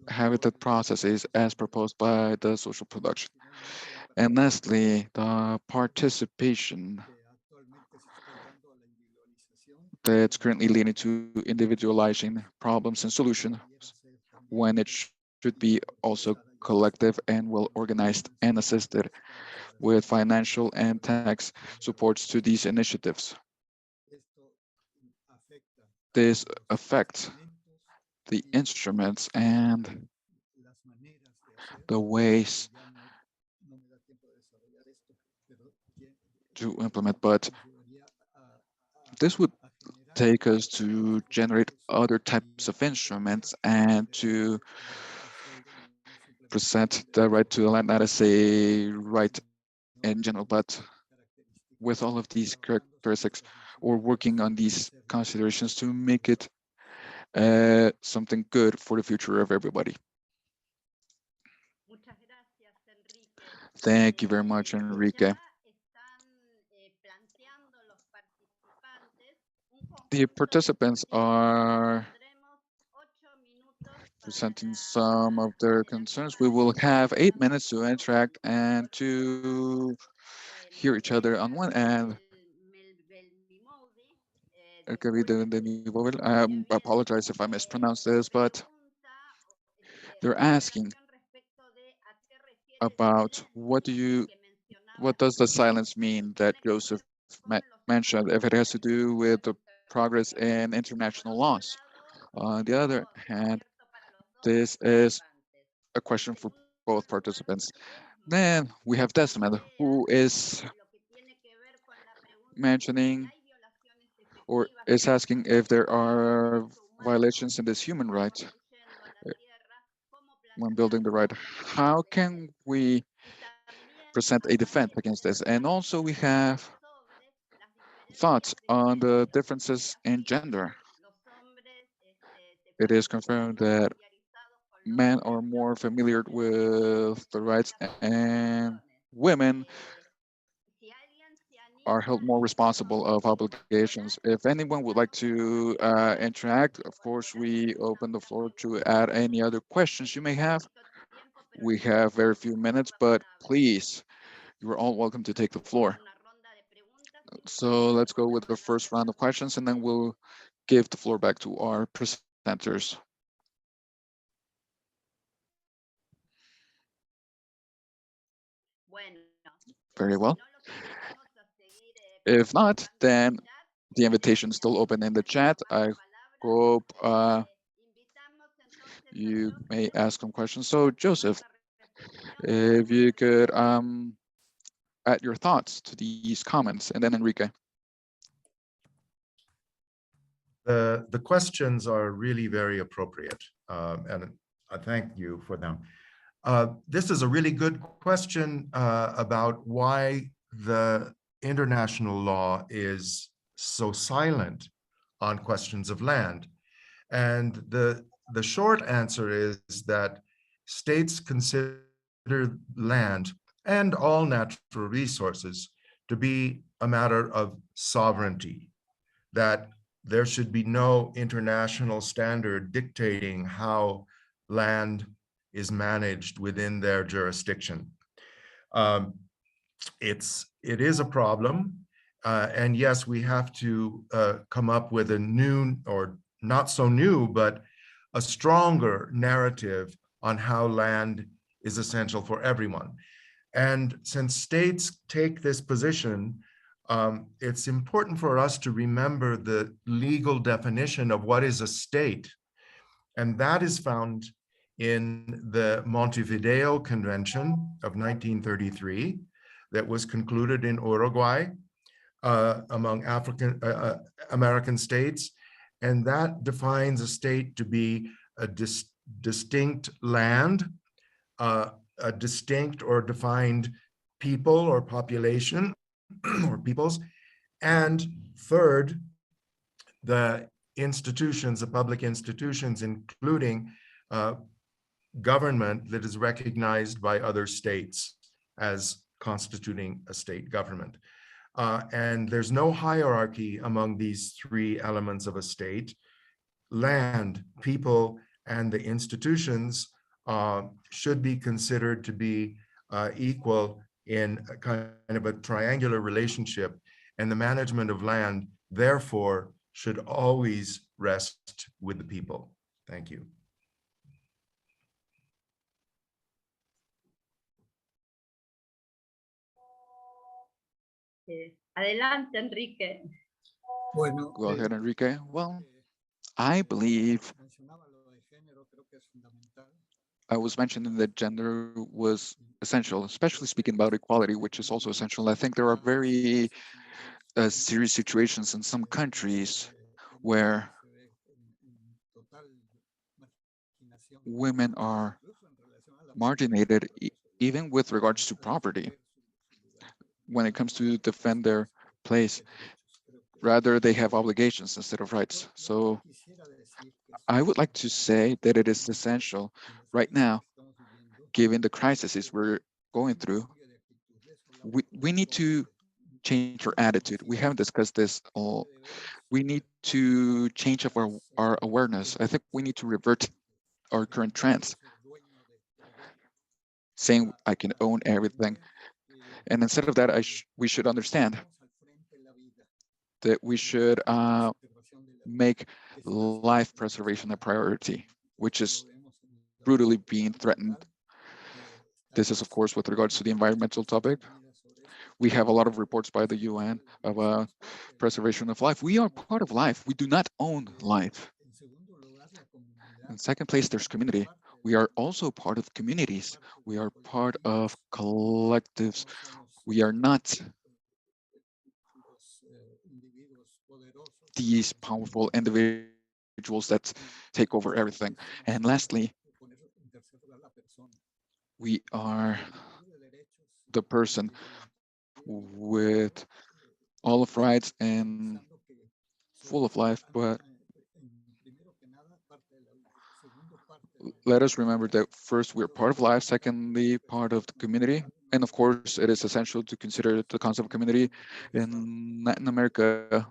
Speaker 7: habitat processes as proposed by the social production. And lastly, the participation that's currently leading to individualizing problems and solutions when it should be also collective and well organized and assisted with financial and tax supports to these initiatives. This affects the instruments and the ways to implement, but this would take us to generate other types of instruments and to present the right to the land not as a right in general, but with all of these characteristics, or working on these considerations to make it something good for the future of everybody. Thank you very much, Enrique. The participants are presenting some of their concerns. We will have 8 minutes to interact and to hear each other on one end. I apologize if I mispronounced this, but they're asking about what does the silence mean that Joseph mentioned, if it has to do with the progress in international laws. On the other hand, this is a question for both participants. Then we have Desmond, who is mentioning or is asking if there are violations in this human right when building the right. How can we present a defense against this? And also we have thoughts on the differences in gender. It is confirmed that men are more familiar with the rights and women are held more responsible of obligations. If anyone would like to interact, of course, we open the floor to add any other questions you may have. We have very few minutes, but please, you are all welcome to take the floor. So let's go with the first round of questions, and then we'll give the floor back to our presenters. Very well. If not, then the invitation is still open in the chat. I hope you may ask some questions. So Joseph, if you could add your thoughts to these comments, and then Enrique.
Speaker 4: The questions are really very appropriate, and I thank you for them. This is a really good question about why the international law is so silent on questions of land. And the short answer is that states consider land and all natural resources to be a matter of sovereignty, that there should be no international standard dictating how land is managed within their jurisdiction. It is a problem, and yes, we have to come up with a new, or not so new, but a stronger narrative on how land is essential for everyone. And since states take this position, it's important for us to remember the legal definition of what is a state. And that is found in the Montevideo Convention of 1933 that was concluded in Uruguay among American states. And that defines a state to be a distinct land, a distinct or defined people or population or peoples, and third, the institutions, the public institutions, including government that is recognized by other states as constituting a state government. And there's no hierarchy among these three elements of a state. Land, people, and the institutions should be considered to be equal in a kind of a triangular relationship, and the management of land, therefore, should always rest with the people. Thank you.
Speaker 6: Adelante, Enrique.
Speaker 7: Go ahead, Enrique. Well, I believe I was mentioning that gender was essential, especially speaking about equality, which is also essential. I think there are very serious situations in some countries where women are marginated, even with regards to property, when it comes to defend their place. Rather, they have obligations instead of rights. So I would like to say that it is essential right now, given the crises we're going through, we need to change our attitude. We haven't discussed this all. We need to change our awareness. I think we need to revert our current trends, saying I can own everything. And instead of that, we should understand that we should make life preservation a priority, which is brutally being threatened. This is, of course, with regards to the environmental topic. We have a lot of reports by the UN about preservation of life. We are part of life. We do not own life. In second place, there's community. We are also part of communities. We are part of collectives. We are not these powerful individuals that take over everything. And lastly, we are the person with all of rights and full of life, but let us remember that first, we're part of life, secondly, part of the community. And of course, it is essential to consider the concept of community. In Latin America,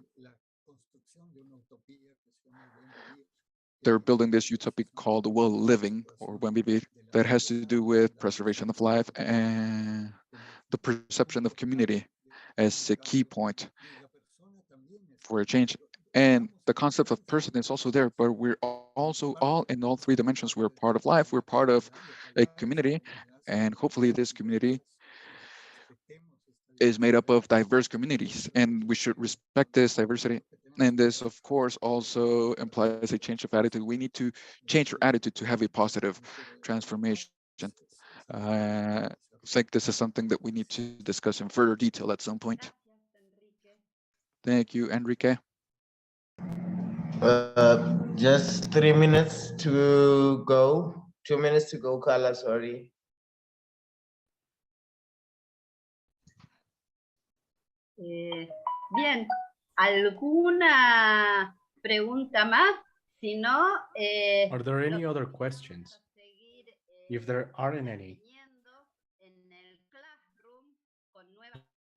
Speaker 7: they're building this utopia called the well living, or buen vivir, that has to do with preservation of life and the perception of community as a key point for a change. And the concept of person is also there, but we're also all in all three dimensions. We're part of life, we're part of a community, and hopefully this community is made up of diverse communities, and we should respect this diversity. And this, of course, also implies a change of attitude. We need to change our attitude to have a positive transformation. think this is something that we need to discuss in further detail at some point. Thank you, Enrique.
Speaker 3: Just 3 minutes to go. 2 minutes to go, Carla, sorry.
Speaker 6: Bien, ¿alguna pregunta más? Si no,
Speaker 8: are there any other questions? If there aren't any,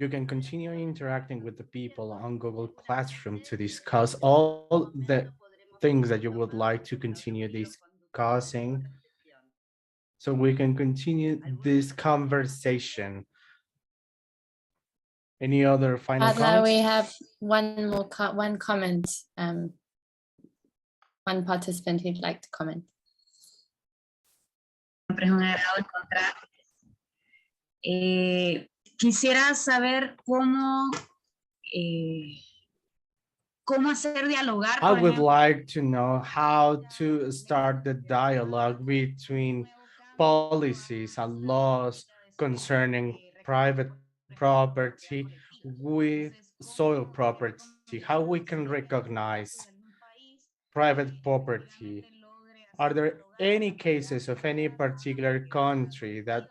Speaker 8: you can continue interacting with the people on Google Classroom to discuss all the things that you would like to continue discussing, so we can continue this conversation. Any other final
Speaker 5: Adla,
Speaker 8: comments?
Speaker 5: we have one comment. One participant who'd like to comment.
Speaker 9: Siempre es un agrado encontrar. Quisiera saber cómo hacer dialogar.
Speaker 8: I would like to know how to start the dialogue between policies and laws concerning private property with soil property, how we can recognize private property. Are there any cases of any particular country that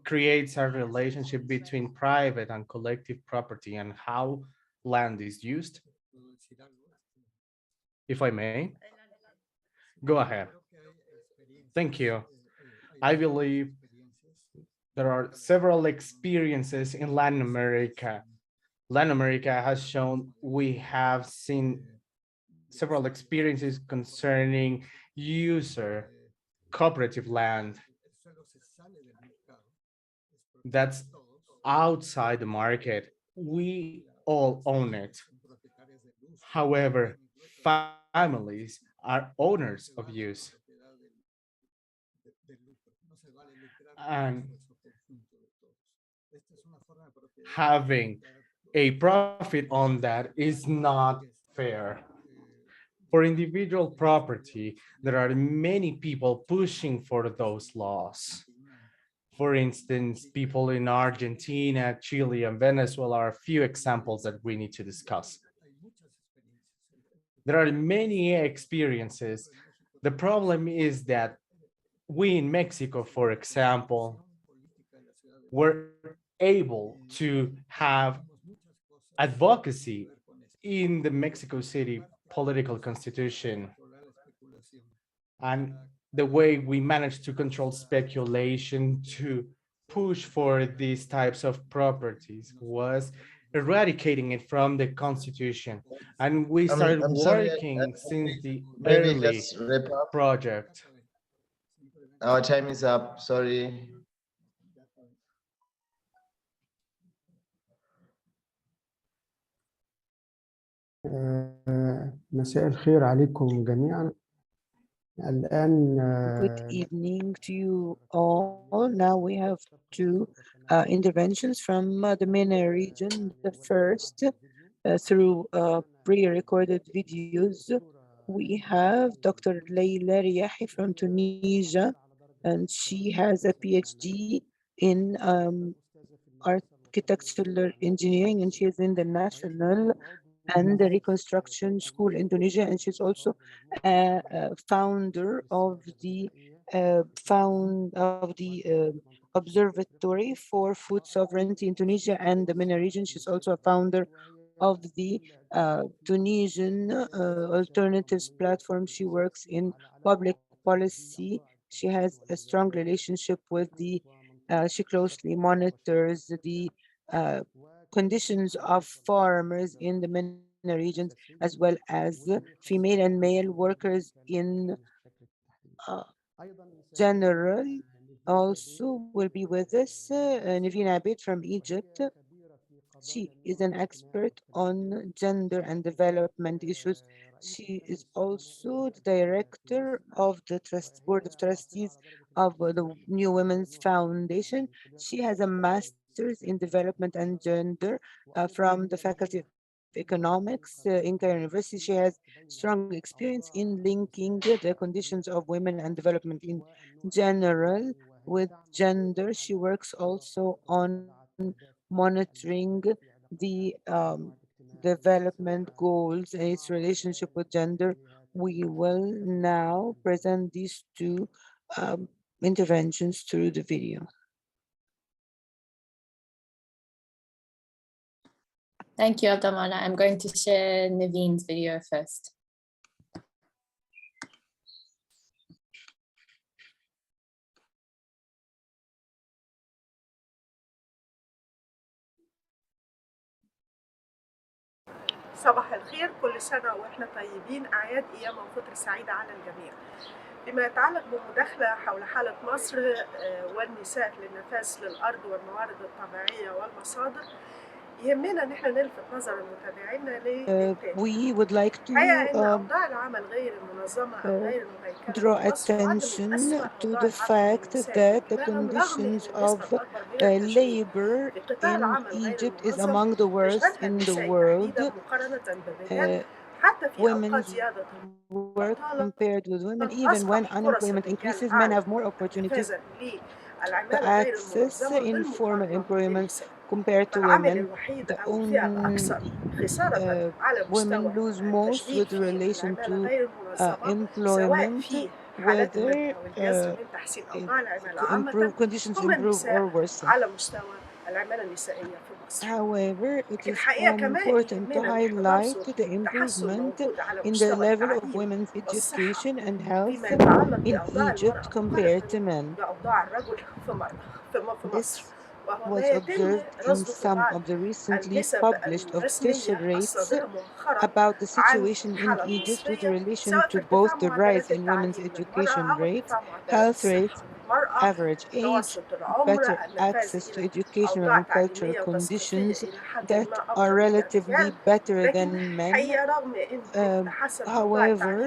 Speaker 8: creates a relationship between private and collective property and how land is used? If I may, go ahead. Thank you. I believe there are several experiences in Latin America. Latin America has shown we have seen several experiences concerning user cooperative land that's outside the market. We all own it. However, families are owners of use. And having a profit on that is not fair. For individual property, there are many people pushing for those laws. For instance, people in Argentina, Chile, and Venezuela are a few examples that we need to discuss. There are many experiences. The problem is that we in Mexico, for example, were able to have advocacy in the Mexico City political constitution. And the way we managed to control speculation to push for these types of properties was eradicating it from the constitution. And we started working since the early project.
Speaker 3: Our time is up, sorry.
Speaker 10: مساء الخير عليكم جميعا. الآن
Speaker 11: Good evening to you all. Now we have two interventions from the MENA region. The first, through pre-recorded videos, we have Dr. Leila Riahi from Tunisia, and she has a PhD in architectural engineering, and she is in the National and the Reconstruction School in Tunisia, and she's also a founder of the Observatory for Food Sovereignty in Tunisia and the MENA region. She's also a founder of the Tunisian Alternatives Platform. She works in public policy. She has a strong relationship with the, she closely monitors the conditions of farmers in the MENA regions, as well as female and male workers in general. Also will be with us Niveen Abid from Egypt. She is an expert on gender and development issues. She is also the director of the board of trustees of the New Women's Foundation. She has a master's in development and gender from the Faculty of Economics in Cairo University. She has strong experience in linking the conditions of women and development in general. with gender. She works also on monitoring the development goals and its relationship with gender. We will now present these two interventions through the video.
Speaker 5: Thank you, Abdamala. I'm going to share Naveen's video first.
Speaker 12: صباح الخير، كل سنة وإحنا طيبين، أعياد قيامة وفطر سعيدة على الجميع. فيما يتعلق بمداخلة حول حالة مصر والنساء للنفاذ للأرض والموارد الطبيعية والمصادر، يهمنا إن إحنا نلفت نظر المتابعين
Speaker 11: we would like to draw attention to the fact that the conditions of labor in Egypt is among the worst in the world. Women's work compared with women, even when unemployment increases, men have more opportunities to access informal employment compared to women. The only women lose most with relation to employment, whether conditions improve or worsen. However, it is important to highlight the improvement in the level of women's education and health in Egypt compared to men. This was observed in some of the recently published official rates about the situation in Egypt with relation to both the rise in women's education rates, health rates, average age, better access to educational and cultural conditions that are relatively better than men. However,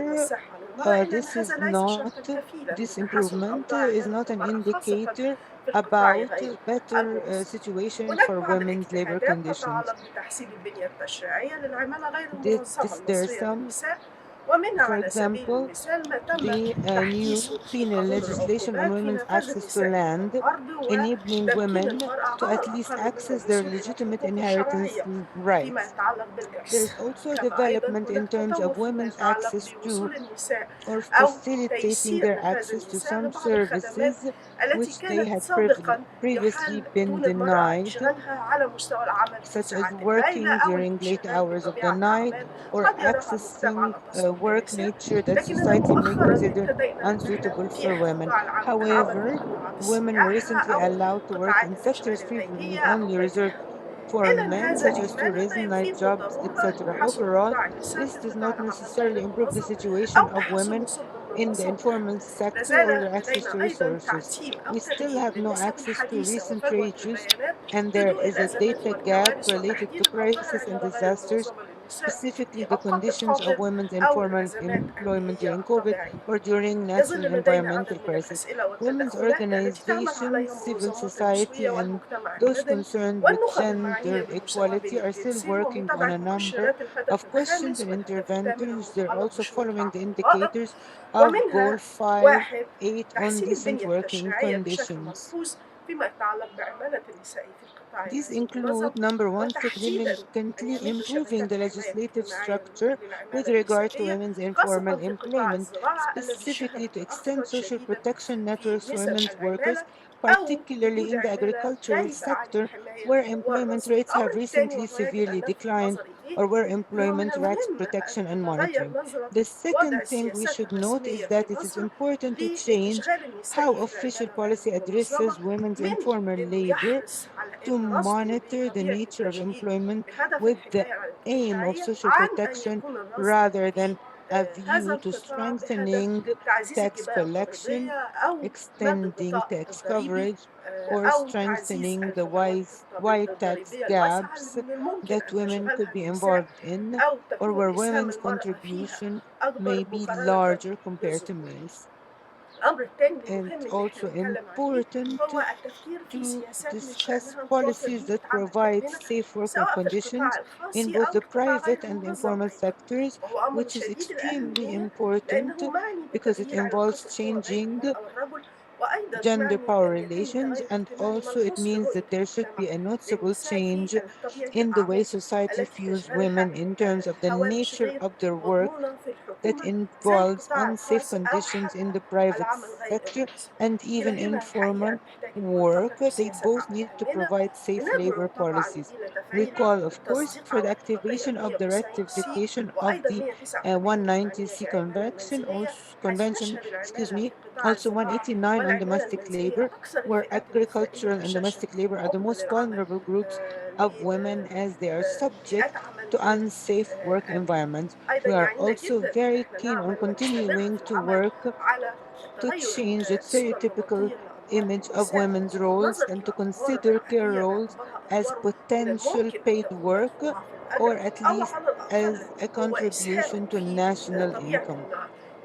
Speaker 11: this improvement is not an indicator about better situation for women's labor conditions. There's some, for example, the new penal legislation on women's access to land, enabling women to at least access their legitimate inheritance rights. There's also development in terms of women's access to or facilitating their access to some services which they had previously been denied, such as working during late hours of the night or accessing work nature that society may consider unsuitable for women. However, women were recently allowed to work in sectors previously only reserved for men, such as tourism, night jobs, etc. Overall, this does not necessarily improve the situation of women in the informal sector or their access to resources. We still have no access to recent wages, and there is a data gap related to crises and disasters, specifically the conditions of women's informal employment during COVID or during natural environmental crisis. Women's organizations, civil society, and those concerned with gender equality are still working on a number of questions and interventions. They're also following the indicators of Goal 5.8 on decent working conditions. These include, number one, significantly improving the legislative structure with regard to women's informal employment, specifically to extend social protection networks to women's workers, particularly in the agricultural sector, where employment rates have recently severely declined or where employment lacks protection and monitoring. The second thing we should note is that it is important to change how official policy addresses women's informal labor to monitor the nature of employment with the aim of social protection rather than a view to strengthening tax collection, extending tax coverage, or strengthening the wide tax gaps that women could be involved in, or where women's contribution may be larger compared to males. And also important to discuss policies that provide safe working conditions in both the private and informal sectors, which is extremely important because it involves changing
Speaker 12: وأيضا
Speaker 11: gender
Speaker 12: يعني
Speaker 11: power
Speaker 12: أن يتم
Speaker 11: relations,
Speaker 12: تغير
Speaker 11: and
Speaker 12: اجتماعي
Speaker 11: also it
Speaker 12: ملحوظ في
Speaker 11: means that
Speaker 12: رؤية
Speaker 11: there should be a
Speaker 12: المجتمع
Speaker 11: noticeable
Speaker 12: للنساء
Speaker 11: change
Speaker 12: في طبيعة
Speaker 11: in the way
Speaker 12: الأعمال
Speaker 11: society
Speaker 12: التي
Speaker 11: views
Speaker 12: تشملها
Speaker 11: women in terms of the
Speaker 12: هوامش
Speaker 11: nature
Speaker 12: غير
Speaker 11: of their work
Speaker 12: مضمونة في
Speaker 11: that
Speaker 12: الحكومة زي
Speaker 11: involves
Speaker 12: القطاع
Speaker 11: unsafe
Speaker 12: الخاص أو
Speaker 11: conditions in
Speaker 12: حتى
Speaker 11: the private
Speaker 12: العمل غير
Speaker 11: sector
Speaker 12: الرسمي.
Speaker 11: and even
Speaker 12: إلى هنا الحقيقة
Speaker 11: informal
Speaker 12: نحتاج
Speaker 11: work.
Speaker 12: نفكر في
Speaker 11: They
Speaker 12: سياسة
Speaker 11: both
Speaker 12: عمل
Speaker 11: need to
Speaker 12: أهلنا.
Speaker 11: provide safe
Speaker 12: ندعو
Speaker 11: labor
Speaker 12: طبعا
Speaker 11: policies.
Speaker 12: إلى
Speaker 11: We
Speaker 12: تفعيل
Speaker 11: call, of course,
Speaker 12: التصديق
Speaker 11: for the
Speaker 12: على اتفاقية
Speaker 11: activation of the
Speaker 12: 190 سي
Speaker 11: ratification of
Speaker 12: وأيضا
Speaker 11: the
Speaker 12: 189 الإسبانية
Speaker 11: 190C
Speaker 12: كعمالة
Speaker 11: convention,
Speaker 12: منزلية حيث
Speaker 11: convention,
Speaker 12: تشهد
Speaker 11: excuse
Speaker 12: العمالة
Speaker 11: me,
Speaker 12: في قطاع
Speaker 11: also
Speaker 12: الزراعة
Speaker 11: 189 on
Speaker 12: والعمالة
Speaker 11: domestic
Speaker 12: المنزلية
Speaker 11: labor,
Speaker 12: أكثر
Speaker 11: where
Speaker 12: الفئات النسائية
Speaker 11: agricultural and
Speaker 12: بشاشة
Speaker 11: domestic labor are the
Speaker 12: عرضة
Speaker 11: most
Speaker 12: للعمل
Speaker 11: vulnerable groups of women as they are subject
Speaker 12: بيئات عمل
Speaker 11: to
Speaker 12: غير
Speaker 11: unsafe work
Speaker 12: آمنة.
Speaker 11: environments.
Speaker 12: أيضا
Speaker 11: We are
Speaker 12: يعنينا
Speaker 11: also
Speaker 12: جدا إن
Speaker 11: very
Speaker 12: احنا
Speaker 11: keen on
Speaker 12: نعمل ونستمر
Speaker 11: continuing
Speaker 12: في
Speaker 11: to
Speaker 12: العمل
Speaker 11: work
Speaker 12: على
Speaker 11: to
Speaker 12: تغير
Speaker 11: change the
Speaker 12: الصورة
Speaker 11: stereotypical
Speaker 12: النمطية لأدوار
Speaker 11: image of
Speaker 12: النساء
Speaker 11: women's roles
Speaker 12: والنظر
Speaker 11: and to
Speaker 12: للأدوار
Speaker 11: consider care
Speaker 12: العملية
Speaker 11: roles
Speaker 12: باعتبارها
Speaker 11: as
Speaker 12: أدوار من
Speaker 11: potential
Speaker 12: الممكن أن
Speaker 11: paid
Speaker 12: تكون
Speaker 11: work
Speaker 12: مدفوعة في
Speaker 11: or
Speaker 12: الأجر
Speaker 11: at
Speaker 12: أو
Speaker 11: least
Speaker 12: على الأقل
Speaker 11: as a
Speaker 12: هو إسهام
Speaker 11: contribution to
Speaker 12: في
Speaker 11: national
Speaker 12: طبيعة
Speaker 11: income.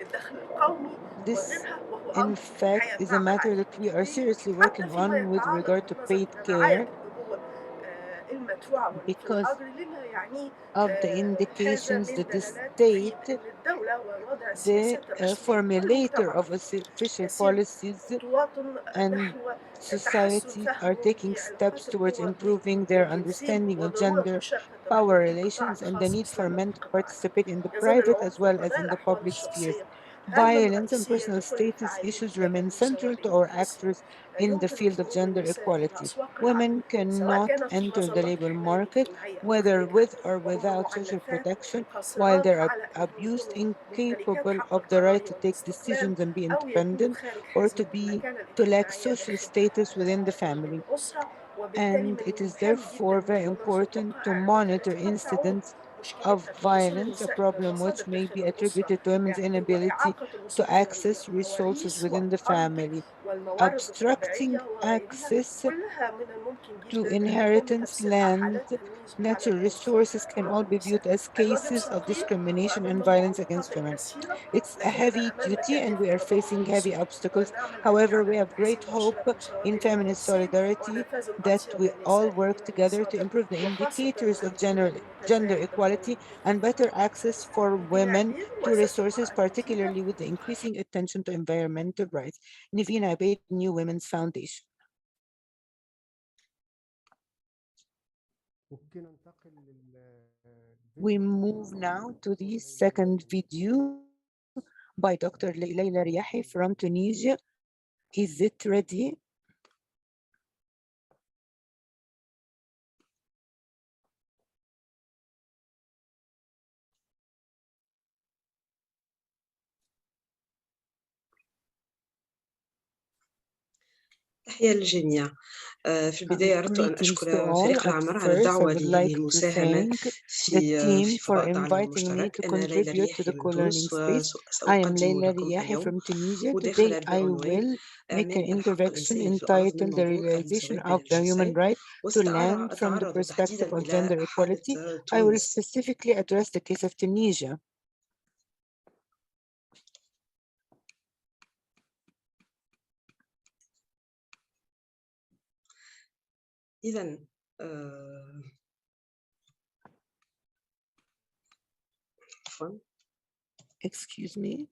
Speaker 12: الدخل القومي
Speaker 11: This,
Speaker 12: وغيرها وهو
Speaker 11: in
Speaker 12: أمر
Speaker 11: fact,
Speaker 12: الحقيقة
Speaker 11: is a
Speaker 12: نعمل
Speaker 11: matter
Speaker 12: عليه
Speaker 11: that we are
Speaker 12: بجدية
Speaker 11: seriously
Speaker 12: حتى
Speaker 11: working
Speaker 12: فيما
Speaker 11: on with
Speaker 12: يتعلق
Speaker 11: regard to
Speaker 12: بالنظر
Speaker 11: paid
Speaker 12: إلى رعاية
Speaker 11: care
Speaker 12: الأبوة المدفوعة في
Speaker 11: because
Speaker 12: الأجر لما يعنيه
Speaker 11: of the
Speaker 12: هذا
Speaker 11: indications
Speaker 12: من
Speaker 11: that the
Speaker 12: دلالات تفيد
Speaker 11: state,
Speaker 12: أن الدولة ووضع
Speaker 11: the
Speaker 12: السياسات الرسمية
Speaker 11: formulator
Speaker 12: والمتبعة
Speaker 11: of official
Speaker 12: يسير
Speaker 11: policies
Speaker 12: خطوات
Speaker 11: and
Speaker 12: نحو تحسن
Speaker 11: society are
Speaker 12: فهمه
Speaker 11: taking steps
Speaker 12: لعلاقات
Speaker 11: towards
Speaker 12: القوى
Speaker 11: improving
Speaker 12: بين
Speaker 11: their
Speaker 12: الجنسين
Speaker 11: understanding of
Speaker 12: وضرورة
Speaker 11: gender
Speaker 12: مشاركة
Speaker 11: power
Speaker 12: الرجل في القطاع
Speaker 11: relations and the
Speaker 12: الخاص
Speaker 11: need for
Speaker 12: مثلما في
Speaker 11: men to
Speaker 12: القطاع العام.
Speaker 11: participate in the
Speaker 12: يظل
Speaker 11: private
Speaker 12: العنف
Speaker 11: as well as
Speaker 12: وقضايا
Speaker 11: in the
Speaker 12: الأحوال
Speaker 11: public spheres.
Speaker 12: الشخصية هامة
Speaker 11: Violence and
Speaker 12: رئيسية
Speaker 11: personal
Speaker 12: لكل
Speaker 11: status
Speaker 12: الفاعلين
Speaker 11: issues
Speaker 12: لجل
Speaker 11: remain
Speaker 12: المساواة
Speaker 11: central
Speaker 12: بين
Speaker 11: to our
Speaker 12: الجنسين.
Speaker 11: actors
Speaker 12: لا
Speaker 11: in the
Speaker 12: يمكن
Speaker 11: field of
Speaker 12: الخروج
Speaker 11: gender
Speaker 12: للنساء إلى
Speaker 11: equality.
Speaker 12: أسواق العمل
Speaker 11: Women
Speaker 12: سواء
Speaker 11: cannot
Speaker 12: كانت في
Speaker 11: enter the
Speaker 12: مظلات
Speaker 11: labor
Speaker 12: الحماية
Speaker 11: market,
Speaker 12: الاجتماعية أو
Speaker 11: whether
Speaker 12: خارجها
Speaker 11: with or
Speaker 12: وهم
Speaker 11: without social
Speaker 12: معنفات
Speaker 11: protection, while
Speaker 12: قاصرات
Speaker 11: they're
Speaker 12: على أن
Speaker 11: abused,
Speaker 12: يكونوا ممتلكات
Speaker 11: incapable
Speaker 12: حق
Speaker 11: of the right
Speaker 12: القرار
Speaker 11: to take
Speaker 12: والاستقلال
Speaker 11: decisions and be
Speaker 12: أو يكونوا
Speaker 11: independent,
Speaker 12: خارج
Speaker 11: or
Speaker 12: حزمة
Speaker 11: to
Speaker 12: المكانة
Speaker 11: lack
Speaker 12: الاجتماعية
Speaker 11: social
Speaker 12: داخل
Speaker 11: status within the family.
Speaker 12: الأسرة وبالتالي
Speaker 11: And
Speaker 12: من
Speaker 11: it is
Speaker 12: المهم جدا
Speaker 11: therefore
Speaker 12: أن
Speaker 11: very
Speaker 12: ننظر
Speaker 11: important to
Speaker 12: وقائع العنف
Speaker 11: monitor
Speaker 12: التي قد تعود
Speaker 11: incidents of
Speaker 12: مشكلتها في الوصول
Speaker 11: violence, a
Speaker 12: النساء إلى
Speaker 11: problem
Speaker 12: المصادر
Speaker 11: which may
Speaker 12: داخل
Speaker 11: be
Speaker 12: الأسرة
Speaker 11: attributed to women's inability
Speaker 12: وإعاقة
Speaker 11: to
Speaker 12: الوصول إلى
Speaker 11: access resources
Speaker 12: المواريث
Speaker 11: within the
Speaker 12: والأرض
Speaker 11: family,
Speaker 12: والموارد
Speaker 11: obstructing
Speaker 12: الطبيعية وغيرها
Speaker 11: access
Speaker 12: كلها من الممكن
Speaker 11: to
Speaker 12: جدا أن يتم
Speaker 11: inheritance,
Speaker 12: تفسيرها
Speaker 11: land,
Speaker 12: حالات تمييز وحالات
Speaker 11: natural
Speaker 12: عنف
Speaker 11: resources can all
Speaker 12: ضد
Speaker 11: be
Speaker 12: النساء.
Speaker 11: viewed as
Speaker 12: الواجب
Speaker 11: cases of
Speaker 12: ثقيل
Speaker 11: discrimination and
Speaker 12: وأمامنا
Speaker 11: violence
Speaker 12: معوقات
Speaker 11: against women.
Speaker 12: كثيرة
Speaker 11: It's a
Speaker 12: لكننا
Speaker 11: heavy
Speaker 12: أمام
Speaker 11: duty and we
Speaker 12: أهداف
Speaker 11: are
Speaker 12: تضمن
Speaker 11: facing heavy
Speaker 12: الوصول
Speaker 11: obstacles.
Speaker 12: ونعمل
Speaker 11: However,
Speaker 12: جميعا
Speaker 11: we have
Speaker 12: لتحسين
Speaker 11: great hope
Speaker 12: مؤشرات المساواة
Speaker 11: in
Speaker 12: بين
Speaker 11: feminist
Speaker 12: الجنسين
Speaker 11: solidarity
Speaker 12: ونفاذ
Speaker 11: that
Speaker 12: الأطياب
Speaker 11: we all
Speaker 12: والنساء
Speaker 11: work
Speaker 12: من
Speaker 11: together to
Speaker 12: المصادر
Speaker 11: improve the
Speaker 12: وخاصة
Speaker 11: indicators of
Speaker 12: الدخول
Speaker 11: gender
Speaker 12: المتزايد
Speaker 11: equality and better access for women
Speaker 12: بنعبير
Speaker 11: to resources,
Speaker 12: وستبقى النتيجة
Speaker 11: particularly with the increasing attention to environmental rights. Nivina Abed, New Women's Foundation. We move now to the second video by Dr. Leila Riahi from Tunisia. Is it ready?
Speaker 13: تحية للجميع. في البداية أردت أن
Speaker 11: Greetings to
Speaker 13: أشكر
Speaker 11: all.
Speaker 13: فريق
Speaker 11: At
Speaker 13: العمل على
Speaker 11: first, I
Speaker 13: الدعوة
Speaker 11: would
Speaker 13: لهذه
Speaker 11: like to
Speaker 13: المساهمة
Speaker 11: thank the
Speaker 13: في
Speaker 11: team for
Speaker 13: فضاء التعلم
Speaker 11: inviting me
Speaker 13: المشترك.
Speaker 11: to
Speaker 13: أنا ليلى
Speaker 11: contribute to
Speaker 13: الرياحي
Speaker 11: the
Speaker 13: من
Speaker 11: co-learning
Speaker 13: تونس
Speaker 11: space. I am
Speaker 13: وسأقدم
Speaker 11: Leila
Speaker 13: لكم
Speaker 11: Riahi
Speaker 13: اليوم
Speaker 11: from Tunisia. Today,
Speaker 13: مداخلة
Speaker 11: I
Speaker 13: بعنوان
Speaker 11: will make an
Speaker 13: إعمال الحق
Speaker 11: introduction
Speaker 13: الإنساني في الأرض من
Speaker 11: entitled The
Speaker 13: منظور
Speaker 11: Realization
Speaker 13: المساواة بين
Speaker 11: of the Human
Speaker 13: الجنسين،
Speaker 11: Right to Land from the
Speaker 13: وسأتعرض
Speaker 11: Perspective
Speaker 13: تحديدا
Speaker 11: of
Speaker 13: إلى
Speaker 11: Gender
Speaker 13: حالة
Speaker 11: Equality. I will
Speaker 13: تونس.
Speaker 11: specifically address the case of Tunisia.
Speaker 13: إذا
Speaker 11: Excuse me.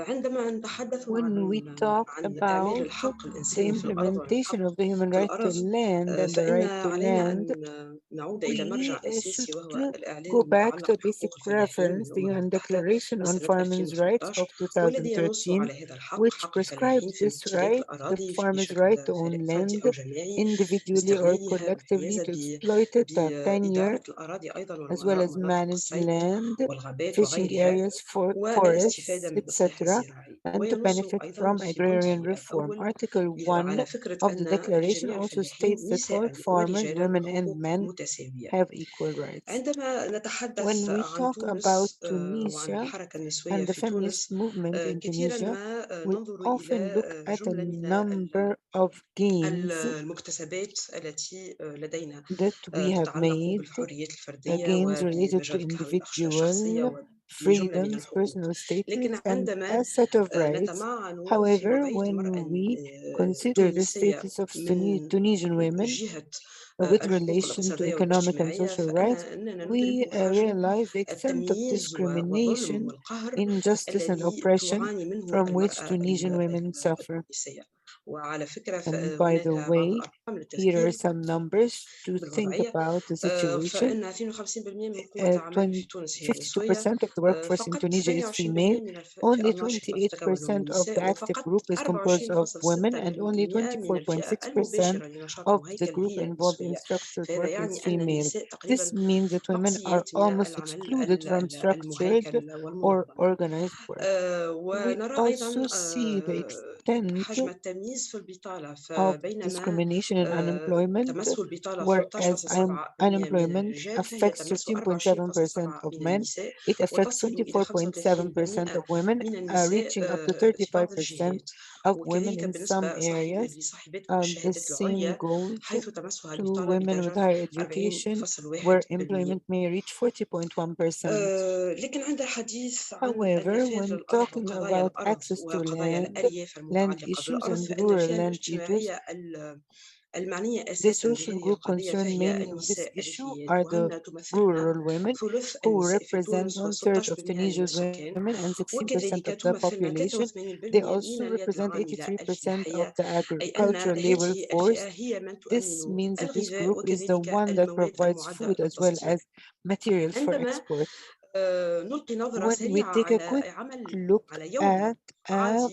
Speaker 13: عندما نتحدث
Speaker 11: When we talk
Speaker 13: عن إعمال
Speaker 11: about
Speaker 13: الحق
Speaker 11: the
Speaker 13: الإنساني في الأرض
Speaker 11: implementation
Speaker 13: والحق
Speaker 11: of the human
Speaker 13: في
Speaker 11: right to
Speaker 13: الأرض
Speaker 11: land and the
Speaker 13: فإن
Speaker 11: right to
Speaker 13: علينا
Speaker 11: land,
Speaker 13: أن نعود إلى
Speaker 11: we
Speaker 13: مرجع
Speaker 11: should
Speaker 13: أساسي وهو الإعلان
Speaker 11: go back to
Speaker 13: المتعلق
Speaker 11: a basic
Speaker 13: بحقوق الفلاحين
Speaker 11: reference,
Speaker 13: من
Speaker 11: the
Speaker 13: الأمم
Speaker 11: UN
Speaker 13: المتحدة
Speaker 11: Declaration on
Speaker 13: لسنة
Speaker 11: Farmers' Rights
Speaker 13: 2013
Speaker 11: of
Speaker 13: والذي ينص
Speaker 11: 2013,
Speaker 13: على هذا الحق،
Speaker 11: which
Speaker 13: حق الفلاحين
Speaker 11: prescribes
Speaker 13: في
Speaker 11: this
Speaker 13: امتلاك
Speaker 11: right, the
Speaker 13: الأراضي
Speaker 11: farmer's right
Speaker 13: بشكل
Speaker 11: to own
Speaker 13: فردي
Speaker 11: land
Speaker 13: أو جماعي
Speaker 11: individually or
Speaker 13: باستغلالها
Speaker 11: collectively
Speaker 13: بالحيازة
Speaker 11: to exploit it, to have tenure,
Speaker 13: بإدارة الأراضي أيضا
Speaker 11: as well as
Speaker 13: ومناطق
Speaker 11: manage
Speaker 13: الصيد
Speaker 11: land,
Speaker 13: والغابات
Speaker 11: fishing
Speaker 13: وغيرها،
Speaker 11: areas,
Speaker 13: والاستفادة
Speaker 11: forests,
Speaker 13: من الإصلاح
Speaker 11: etc.,
Speaker 13: الزراعي.
Speaker 11: and to
Speaker 13: وينص
Speaker 11: benefit
Speaker 13: أيضا
Speaker 11: from
Speaker 13: في
Speaker 11: agrarian
Speaker 13: بنده
Speaker 11: reform.
Speaker 13: الأول
Speaker 11: Article 1
Speaker 13: على فكرة
Speaker 11: of the
Speaker 13: أن
Speaker 11: declaration
Speaker 13: لجميع
Speaker 11: also
Speaker 13: الفلاحين
Speaker 11: states that all
Speaker 13: نساء
Speaker 11: farmers,
Speaker 13: ورجالا
Speaker 11: women and
Speaker 13: حقوق
Speaker 11: men
Speaker 13: متساوية.
Speaker 11: have equal rights.
Speaker 13: عندما
Speaker 11: When
Speaker 13: نتحدث
Speaker 11: we
Speaker 13: عن
Speaker 11: talk about
Speaker 13: تونس وعن
Speaker 11: Tunisia
Speaker 13: الحركة النسوية
Speaker 11: and the
Speaker 13: في
Speaker 11: feminist
Speaker 13: تونس
Speaker 11: movement in
Speaker 13: كثيرا
Speaker 11: Tunisia,
Speaker 13: ما
Speaker 11: we
Speaker 13: ننظر
Speaker 11: often look
Speaker 13: إلى
Speaker 11: at a
Speaker 13: جملة من
Speaker 11: number of gains
Speaker 13: المكتسبات التي لدينا
Speaker 11: that we have
Speaker 13: تتعلق
Speaker 11: made,
Speaker 13: بالحريات الفردية
Speaker 11: gains related to
Speaker 13: وبمجال الشخصية
Speaker 11: individual freedoms, personal status, and a set of rights. However, when we consider the status of Tunisian women with relation to economic and social rights, we realize the extent of discrimination, injustice, and oppression from which Tunisian women suffer. And by the way, here are some numbers to think about the situation. 52% of the workforce in Tunisia is female. Only 28% of the active group is composed of women, and only 24.6% of the group involved in structured work is female. This means that women are almost excluded from structured or organized work. We also see the extent of discrimination and unemployment, whereas unemployment affects 13.7% of men, it affects 24.7% of women, reaching up to 35% of women in some areas. The same goes to women with higher education, where employment may reach 40.1%. However, when talking about access to land issues and rural land issues, the social group concerned mainly with this issue are the rural women, who represent 1/3 of Tunisia's women and 16% of the population. They also represent 83% of the agricultural labor force. This means that this group is the one that provides food as well as materials for export. When we take a quick look at a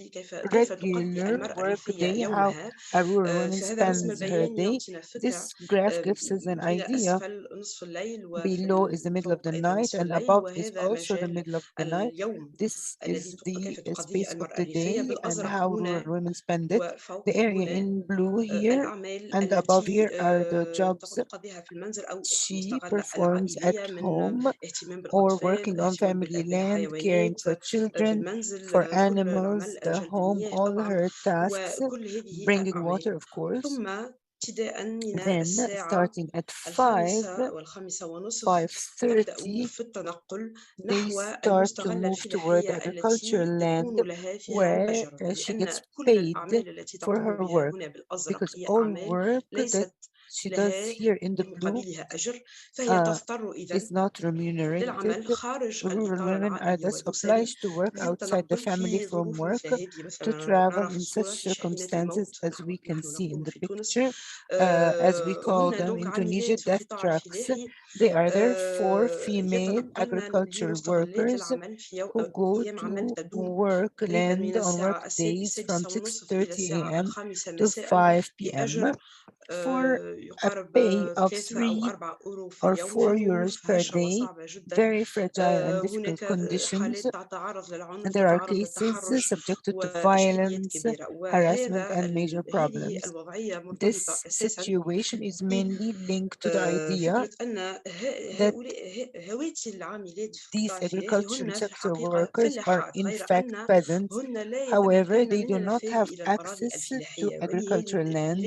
Speaker 11: regular work day, how a rural woman spends her day, this graph gives us an idea. Below is the middle of the night, and above is also the middle of the night. This is the space of the day and how rural women spend it. The area in blue here and above here are the jobs she performs at home or working on family land, caring for children, for animals, the home, all her tasks, bringing water, of course. Then, starting at 5:30, they start to move toward agricultural land where she gets paid for her work, because all work that she does here in the blue is not remunerated. Rural women are thus obliged to work outside the family from work, to travel in such circumstances as we can see in the picture, as we call them in Tunisia, death trucks. They are therefore female agricultural workers who go to work land on work days from 6:30 a.m. to 5 p.m. for a pay of 3 or 4 euros per day, very fragile and difficult conditions. And there are cases subjected to violence, harassment, and major problems. This situation is mainly linked to the idea that these agricultural sector workers are in fact peasants. However, they do not have access to agricultural land.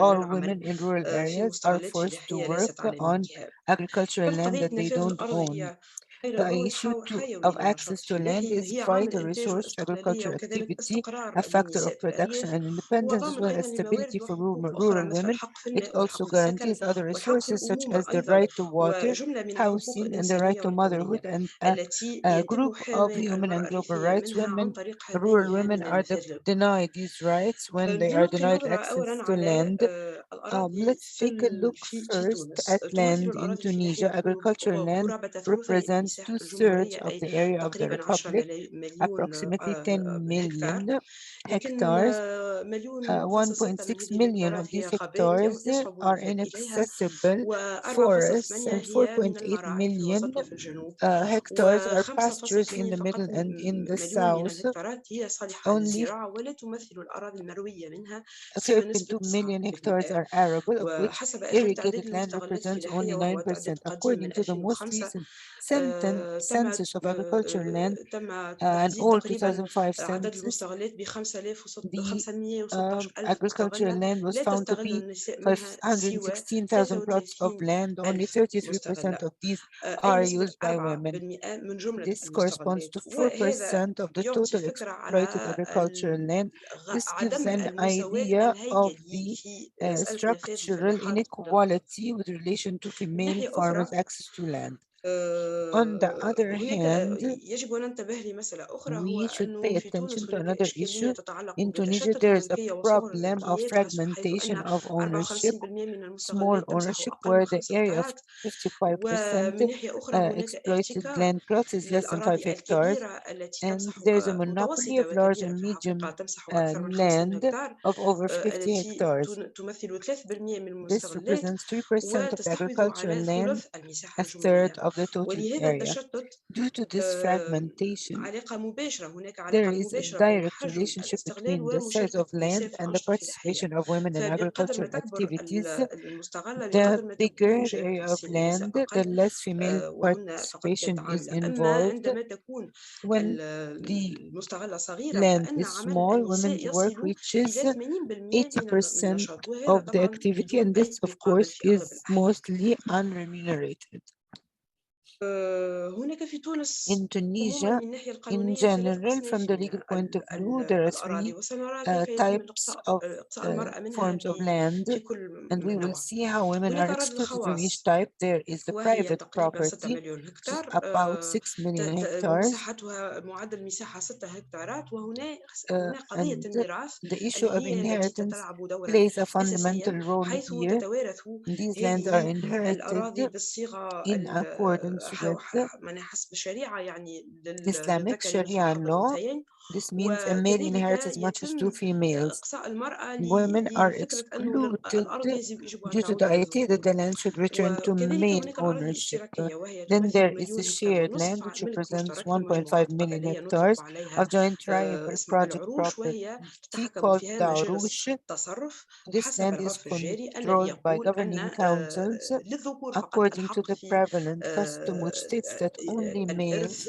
Speaker 11: All women in rural areas are forced to work on agricultural land that they don't own. The issue of access to land is a vital resource for agricultural activity, a factor of production and independence, as well as stability for rural women. It also guarantees other resources such as the right to water, housing, and the right to motherhood, and a group of human and global rights. Rural women are denied these rights when they are denied access to land. Let's take a look first at land in Tunisia. Agricultural land represents 2/3 of the area of the Republic, approximately 10 million hectares. 1.6 million of these hectares are inaccessible forests, and 4.8 million hectares are pastures in the middle and in the south. Only 3.2 million hectares are arable, of which irrigated land represents only 9%. According to the most recent 2010 census of agricultural land, an old 2005 census, the agricultural land was found to be 516,000 plots of land. Only 33% of these are used by women. This corresponds to 4% of the total exploited agricultural land. This gives an idea of the structural inequality with relation to female farmers' access to land. On the other hand, we should pay attention to another issue. In Tunisia, there is a problem of fragmentation of ownership, small ownership, where the area of 55% exploited land plots is less than 5 hectares, and there's a monopoly of large and medium land of over 50 hectares. This represents 3% of the agricultural land, a third of the total area. Due to this fragmentation, there is a direct relationship between the size of land and the participation of women in agricultural activities. The bigger the area of land, the less female participation is involved. When the land is small, women's work reaches 80% of the activity, and this, of course, is mostly unremunerated. In Tunisia, in general, from the legal point of view, there are three types of forms of land, and we will see how women are excluded from each type. There is the private property, which is about 6 million hectares, and the issue of inheritance plays a fundamental role here. These lands are inherited in accordance with Islamic Sharia law. This means a male inherits as much as two females. Women are excluded due to the idea that the land should return to male ownership. Then there is the shared land, which represents 1.5 million hectares of joint tribal project property called Darush. This land is controlled by governing councils according to the prevalent custom, which states that only males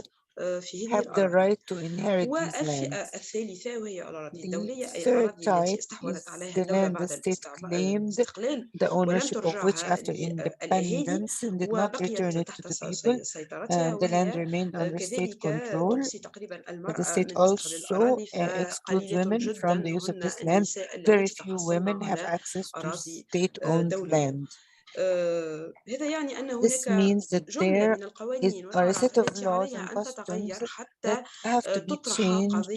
Speaker 11: have the right to inherit these lands. The third type is the land the state claimed the ownership of which after independence and did not return it to the people. The land remained under state control. But the state also excludes women from the use of this land. Very few women have access to state-owned land. This means that there are a set of laws and customs that have to be changed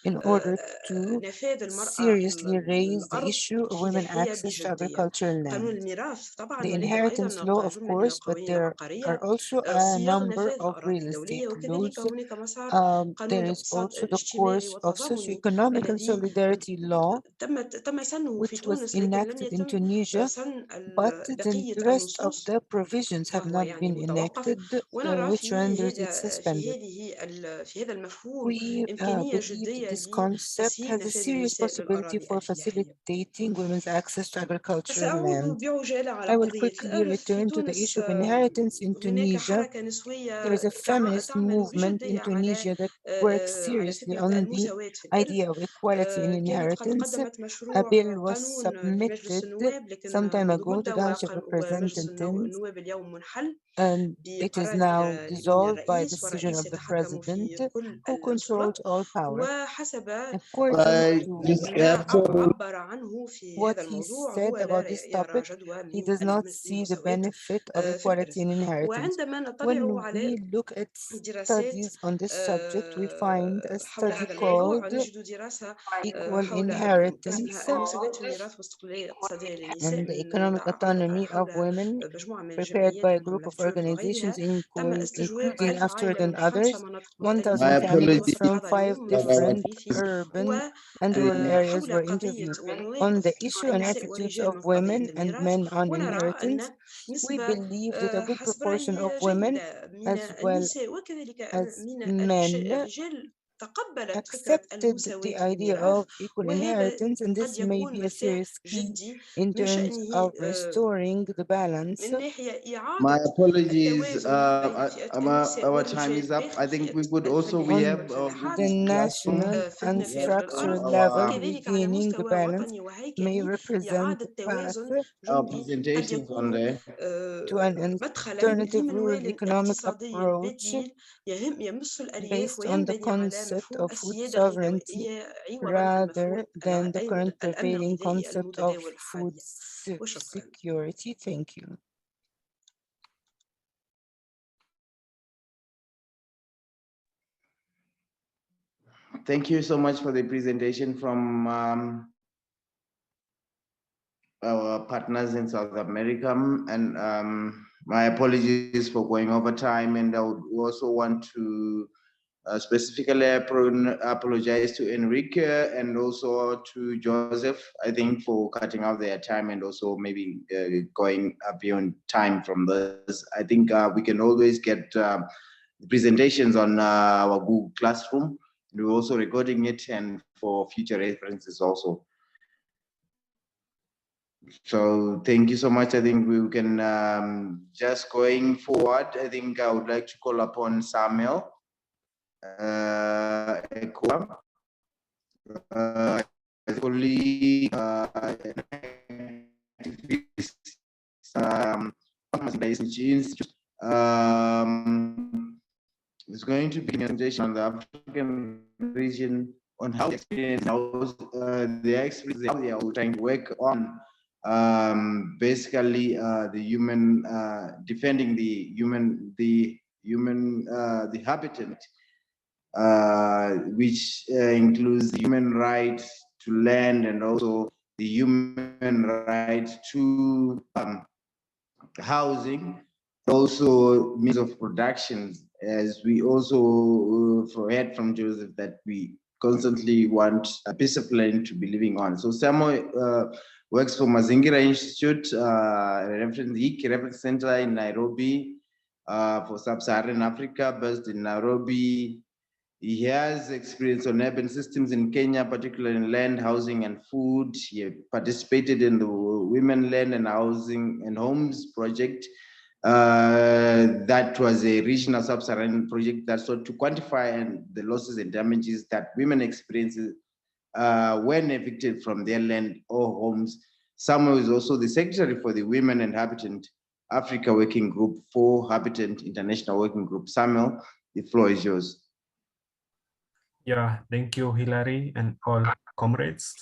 Speaker 11: in order to seriously raise the issue of women access to agricultural land. The inheritance law, of course, but there are also a number of real estate laws. There is also the course of socioeconomic and solidarity law, which was enacted in Tunisia, but the rest of the provisions have not been enacted, which renders it suspended. We believe that this concept has a serious possibility for facilitating women's access to agricultural land. I will quickly return to the issue of inheritance in Tunisia. There is a feminist movement in Tunisia that works seriously on the idea of equality in inheritance. A bill was submitted some time ago to the House of Representatives, and it is now dissolved by decision of the president, who controls all power. According to what he said about this topic, he does not see the benefit of equality in inheritance. When we look at studies on this subject, we find a study called Equal Inheritance and the Economic Autonomy of Women, prepared by a group of organizations including After and others, 1,000 families from 5 different urban and rural areas were interviewed. On the issue and attitudes of women and men on inheritance, we believe that a good proportion of women, as well as men, accepted the idea of equal inheritance, and this may be a serious key in terms of restoring the balance.
Speaker 3: My apologies, our time is up. I think we could also, we have
Speaker 11: the national and structural level, regaining the balance may represent the path
Speaker 3: our presentations on there.
Speaker 11: to an alternative rural economic approach based on the concept of food sovereignty rather than the current prevailing concept of food security. Thank you.
Speaker 3: Thank you so much for the presentation from our partners in South America, and my apologies for going over time, and I would also want to specifically apologize to Enrique and also to Joseph, I think, for cutting out their time and also maybe going beyond time from this. I think we can always get the presentations on our Google Classroom. We're also recording it and for future references also. So thank you so much. I think we can just going forward. I think I would like to call upon Samuel Ekwa, colleague, is going to be a presentation on the African region on how they experience how they are trying to work on basically the human defending the habitat, which includes human rights to land and also the human right to housing, also means of production, as we also heard from Joseph that we constantly want a piece of land to be living on. So Samuel works for Mazingira Institute, HIC Reference Center in Nairobi for Sub-Saharan Africa, based in Nairobi. He has experience on urban systems in Kenya, particularly in land, housing, and food. He participated in the Women, Land, and Housing and Homes project. That was a regional sub-Saharan project that sought to quantify the losses and damages that women experience when evicted from their land or homes. Samuel is also the secretary for the Women and Habitat Africa Working Group for Habitat International Working Group. Samuel, the floor is yours.
Speaker 14: Yeah, thank you, Hilary, and all comrades.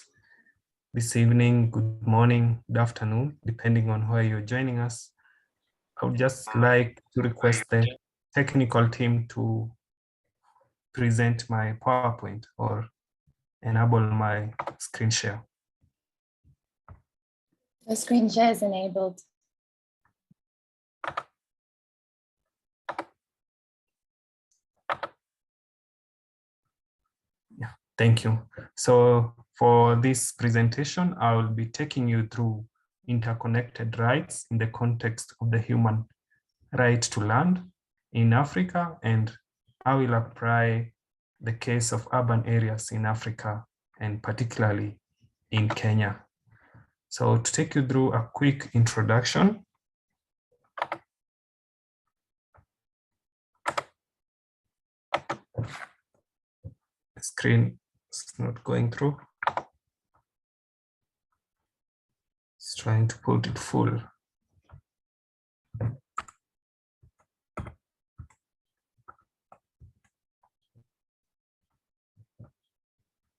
Speaker 14: This evening, good morning, good afternoon, depending on where you're joining us. I would just like to request the technical team to present my PowerPoint or enable my screen share.
Speaker 5: The screen share is enabled.
Speaker 14: Yeah, thank you. So for this presentation, I will be taking you through interconnected rights in the context of the human right to land in Africa, and I will apply the case of urban areas in Africa and particularly in Kenya. So to take you through a quick introduction, the screen is not going through. It's trying to put it full.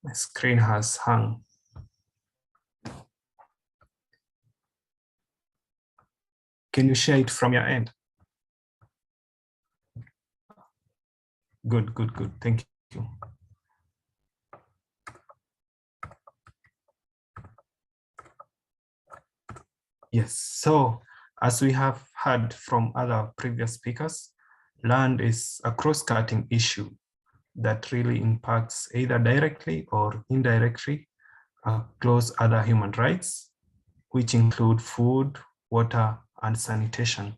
Speaker 14: My screen has hung. Can you share it from your end? Good, good, good. Thank you. Yes, so as we have heard from other previous speakers, land is a cross-cutting issue that really impacts either directly or indirectly across other human rights, which include food, water, and sanitation.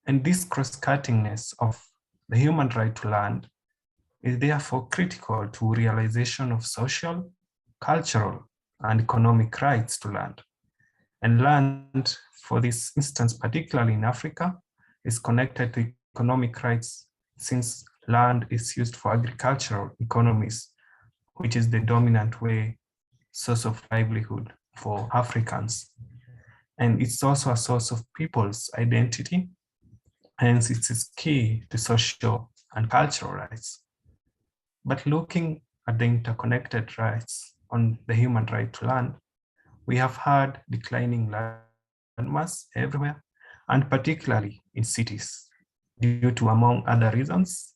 Speaker 14: And this cross-cuttingness of the human right to land is therefore critical to realization of social, cultural, and economic rights to land. And land, for this instance, particularly in Africa, is connected to economic rights since land is used for agricultural economies, which is the dominant source of livelihood for Africans. And it's also a source of people's identity, hence it is key to social and cultural rights. But looking at the interconnected rights on the human right to land, we have had declining land mass everywhere, and particularly in cities, due to, among other reasons,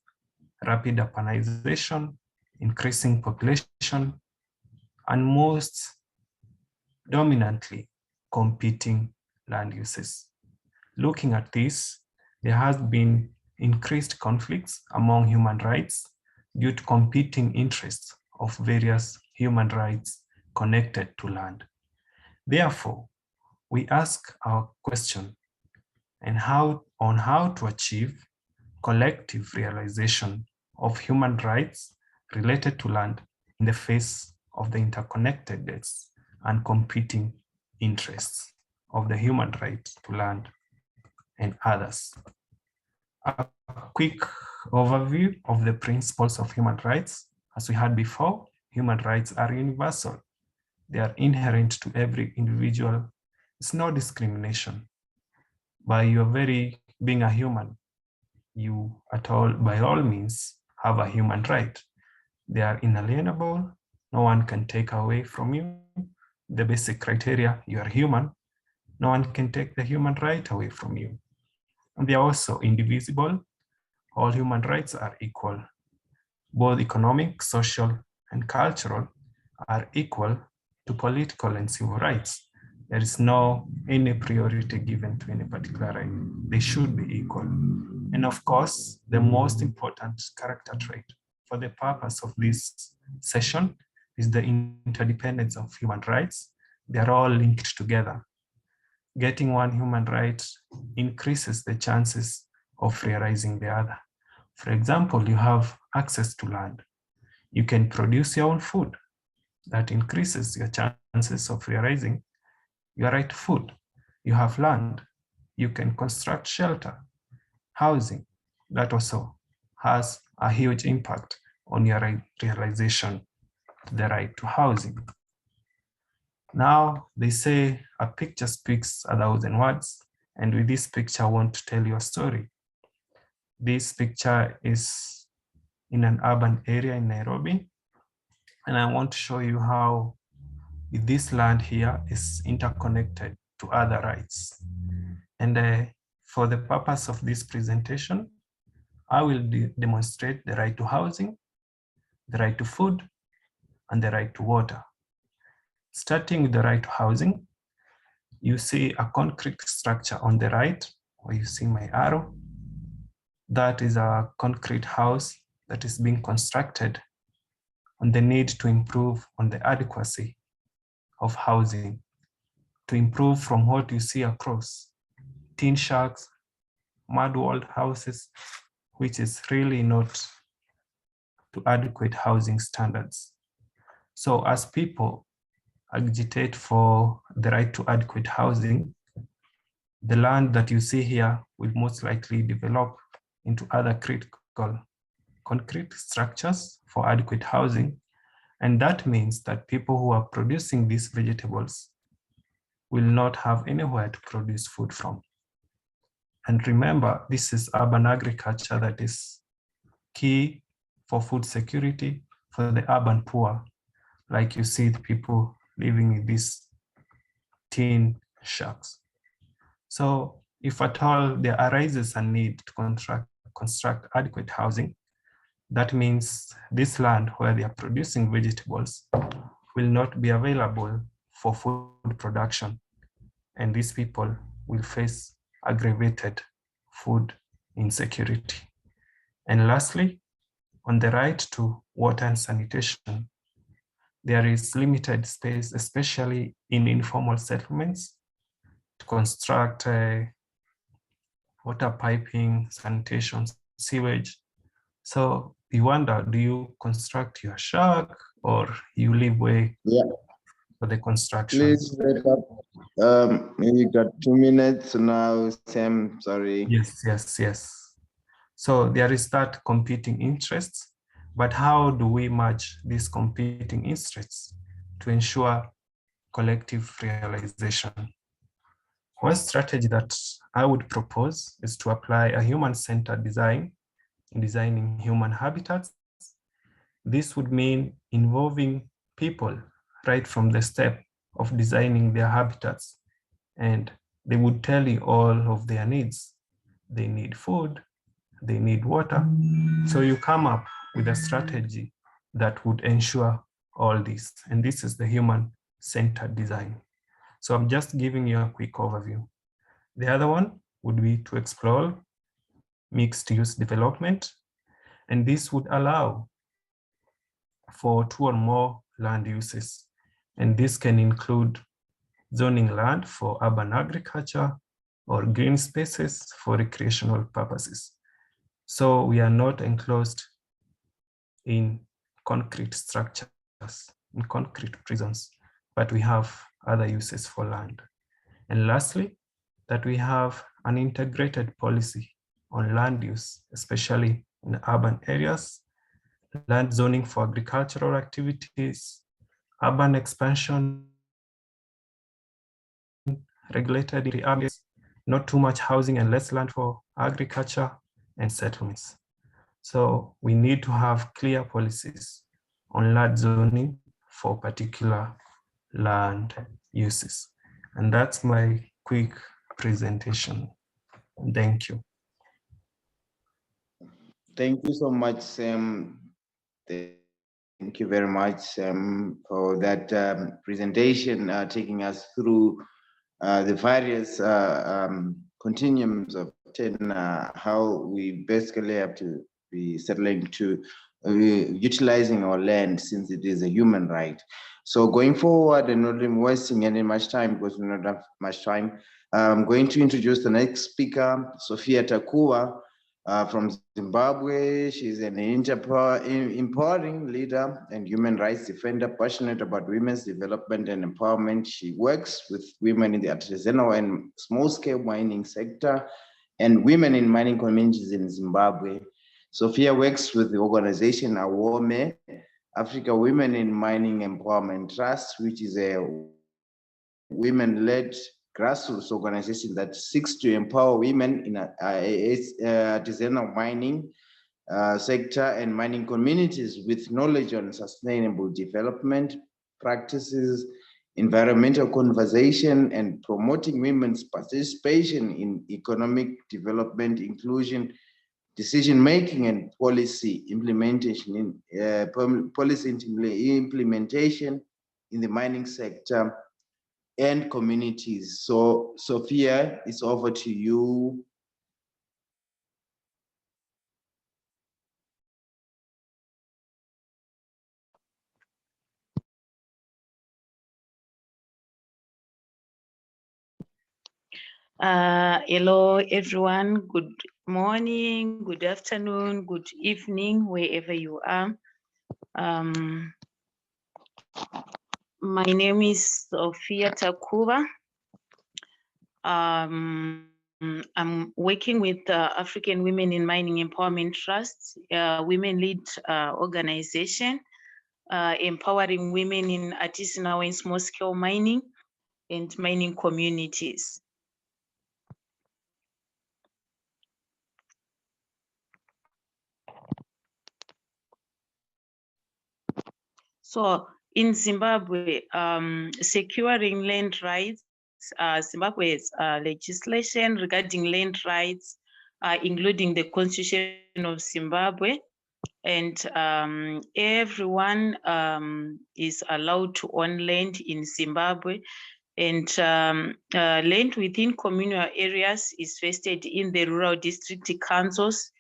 Speaker 14: rapid urbanization, increasing population, and most dominantly competing land uses. Looking at this, there has been increased conflicts among human rights due to competing interests of various human rights connected to land. Therefore, we ask our question on how to achieve collective realization of human rights related to land in the face of the interconnectedness and competing interests of the human right to land and others. A quick overview of the principles of human rights. As we had before, human rights are universal. They are inherent to every individual. It's no discrimination. By your very being a human, you by all means have a human right. They are inalienable. No one can take away from you the basic criteria. You are human. No one can take the human right away from you. And they are also indivisible. All human rights are equal. Both economic, social, and cultural are equal to political and civil rights. There is no any priority given to any particular right. They should be equal. And of course, the most important character trait for the purpose of this session is the interdependence of human rights. They are all linked together. Getting one human right increases the chances of realizing the other. For example, you have access to land. You can produce your own food. That increases your chances of realizing your right to food. You have land. You can construct shelter, housing. That also has a huge impact on your realization to the right to housing. Now, they say a picture speaks 1,000 words, and with this picture, I want to tell you a story. This picture is in an urban area in Nairobi, and I want to show you how this land here is interconnected to other rights. And for the purpose of this presentation, I will demonstrate the right to housing, the right to food, and the right to water. Starting with the right to housing, you see a concrete structure on the right, where you see my arrow. That is a concrete house that is being constructed on the need to improve on the adequacy of housing, to improve from what you see across tin shacks, mud-walled houses, which is really not to adequate housing standards. So as people agitate for the right to adequate housing, the land that you see here will most likely develop into other critical concrete structures for adequate housing. And that means that people who are producing these vegetables will not have anywhere to produce food from. And remember, this is urban agriculture that is key for food security for the urban poor. Like you see the people living in these tin shacks. So if at all there arises a need to construct adequate housing, that means this land where they are producing vegetables will not be available for food production. And these people will face aggravated food insecurity. And lastly, on the right to water and sanitation, there is limited space, especially in informal settlements, to construct water piping, sanitation, sewage. So you wonder, do you construct your shack or you leave way for the construction?
Speaker 3: Please wrap up. Maybe got 2 minutes now, Sam, sorry.
Speaker 14: Yes. So there is that competing interests, but how do we merge these competing interests to ensure collective realization? One strategy that I would propose is to apply a human-centered design in designing human habitats. This would mean involving people right from the step of designing their habitats, and they would tell you all of their needs. They need food, they need water. So you come up with a strategy that would ensure all this. And this is the human-centered design. So I'm just giving you a quick overview. The other one would be to explore mixed-use development. And this would allow for 2 or more land uses. And this can include zoning land for urban agriculture or green spaces for recreational purposes. So we are not enclosed in concrete structures, in concrete prisons, but we have other uses for land. And lastly, that we have an integrated policy on land use, especially in urban areas, land zoning for agricultural activities, urban expansion, regulated areas, not too much housing and less land for agriculture and settlements. So we need to have clear policies on land zoning for particular land uses. And that's my quick presentation. Thank you.
Speaker 3: Thank you so much, Sam. Thank you very much, Sam, for that presentation, taking us through the various continuums of how we basically have to be settling to utilizing our land, since it is a human right. So going forward, and not wasting any much time because we don't have much time, I'm going to introduce the next speaker, Sophia Takuba, from Zimbabwe. She's an empowering leader and human rights defender, passionate about women's development and empowerment. She works with women in the artisanal and small-scale mining sector and women in mining communities in Zimbabwe. Sophia works with the organization AWOME, Africa Women in Mining Empowerment Trust, which is a women-led grassroots organization that seeks to empower women in artisanal mining sector and mining communities with knowledge on sustainable development practices, environmental conservation, and promoting women's participation in economic development, inclusion, decision-making, and policy implementation in the mining sector and communities. So Sophia, it's over to you.
Speaker 9: Hello, everyone. Good morning, good afternoon, good evening, wherever you are. My name is Sophia Takuba. I'm working with African Women in Mining Empowerment Trust, women-led organization, empowering women in artisanal and small-scale mining and mining communities. So in Zimbabwe, securing land rights, Zimbabwe's legislation regarding land rights, including the Constitution of Zimbabwe, and everyone is allowed to own land in Zimbabwe, and land within communal areas is vested in the rural district councils,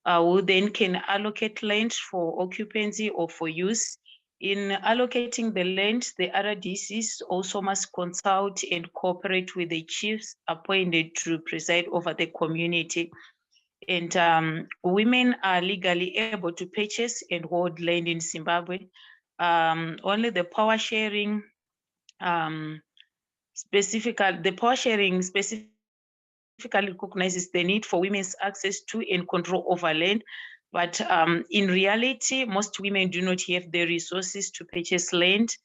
Speaker 9: who then can allocate land for occupancy or for use. In allocating the land, the RDCs also must consult and cooperate with the chiefs appointed to preside over the community. And women are legally able to purchase and hold land in Zimbabwe. Only the power sharing specifically recognizes the need for women's access to and control over land. But in reality, most women do not have the resources to purchase land.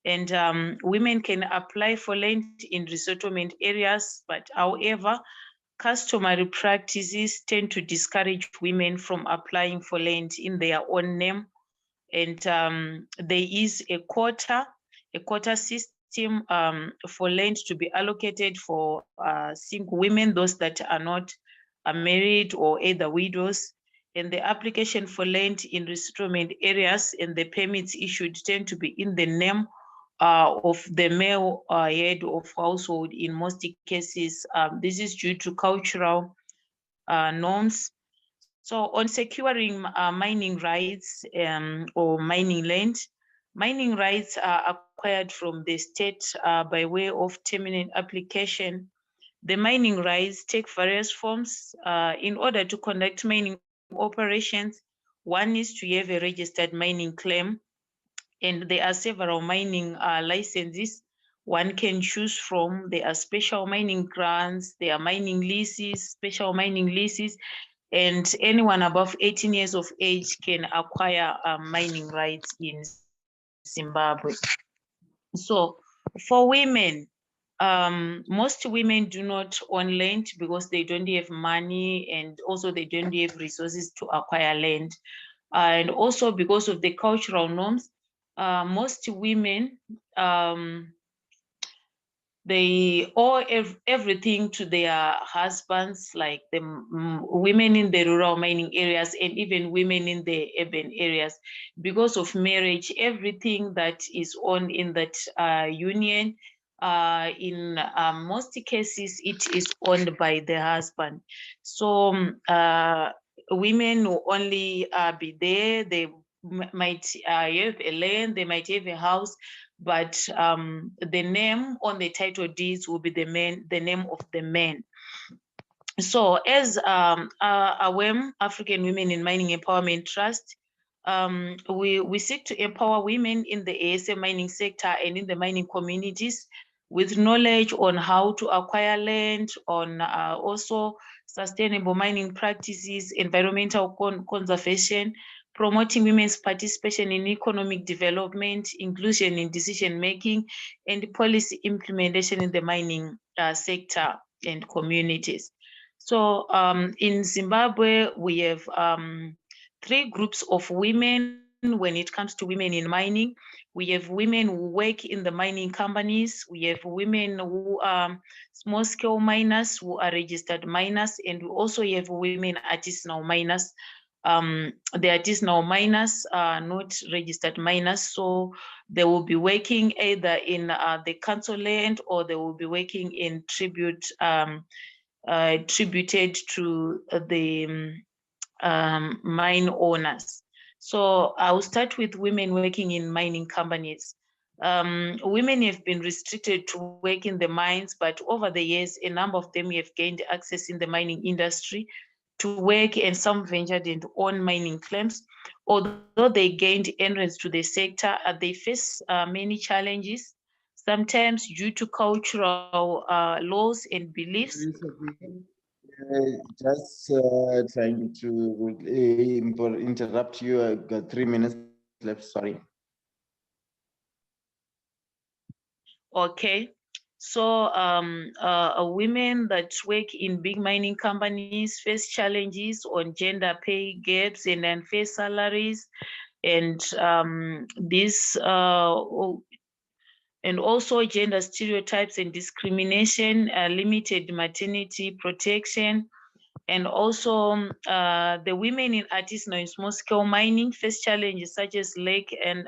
Speaker 9: And women can apply for land in resettlement areas, but however, customary practices tend to discourage women from applying for land in their own name. And there is a quota system for land to be allocated for single women, those that are not married or either widows. And the application for land in resettlement areas and the permits issued tend to be in the name of the male head of household in most cases. This is due to cultural norms. So on securing mining rights or mining land, mining rights are acquired from the state by way of terminate application. The mining rights take various forms. In order to conduct mining operations, one is to have a registered mining claim, and there are several mining licenses one can choose from. There are special mining grants, there are mining leases, special mining leases, and anyone above 18 years of age can acquire mining rights in Zimbabwe. So for women, most women do not own land because they don't have money, and also they don't have resources to acquire land. And also because of the cultural norms, most women, they owe everything to their husbands, like the women in the rural mining areas and even women in the urban areas. Because of marriage, everything that is owned in that union, in most cases, it is owned by the husband. So women will only be there. They might have a land, they might have a house, but the name on the title deeds will be the name of the man. So as AWEM, African Women in Mining Empowerment Trust, we seek to empower women in the ASA mining sector and in the mining communities with knowledge on how to acquire land, on also sustainable mining practices, environmental conservation, promoting women's participation in economic development, inclusion in decision-making, and policy implementation in the mining sector and communities. So in Zimbabwe, we have 3 groups of women when it comes to women in mining. We have women who work in the mining companies. We have women who are small-scale miners, who are registered miners, and we also have women artisanal miners. The artisanal miners are not registered miners, so they will be working either in the council land, or they will be working in tribute tributed to the mine owners. So I'll start with women working in mining companies. Women have been restricted to work in the mines, but over the years, a number of them have gained access in the mining industry to work, and some ventured into own mining claims. Although they gained entrance to the sector, they face many challenges, sometimes due to cultural laws and beliefs.
Speaker 3: Just trying to interrupt you. I've got 3 minutes left, sorry.
Speaker 9: Okay, so women that work in big mining companies face challenges on gender pay gaps and unfair salaries, and this and also gender stereotypes and discrimination, limited maternity protection. And also the women in artisanal and small-scale mining face challenges such as lack and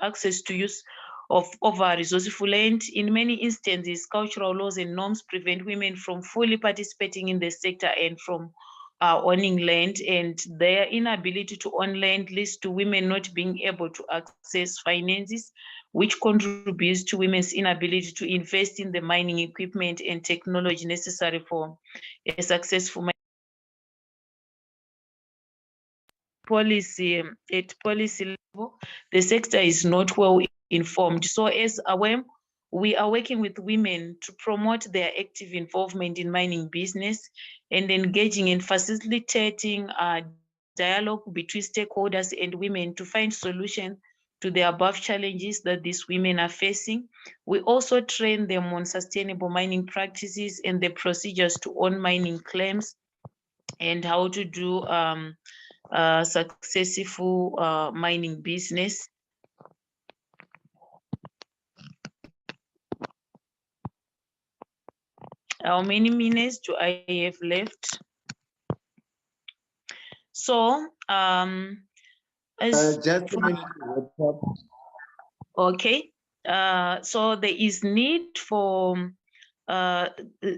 Speaker 9: access to use of resourceful land. In many instances, cultural laws and norms prevent women from fully participating in the sector and from owning land, and their inability to own land leads to women not being able to access finances, which contributes to women's inability to invest in the mining equipment and technology necessary for a successful policy level, the sector is not well informed. So as AWEM, we are working with women to promote their active involvement in mining business and engaging in facilitating dialogue between stakeholders and women to find solutions to the above challenges that these women are facing. We also train them on sustainable mining practices and the procedures to own mining claims and how to do successful mining business. How many minutes do I have left? So,
Speaker 3: just a minute.
Speaker 9: Okay, so there is need for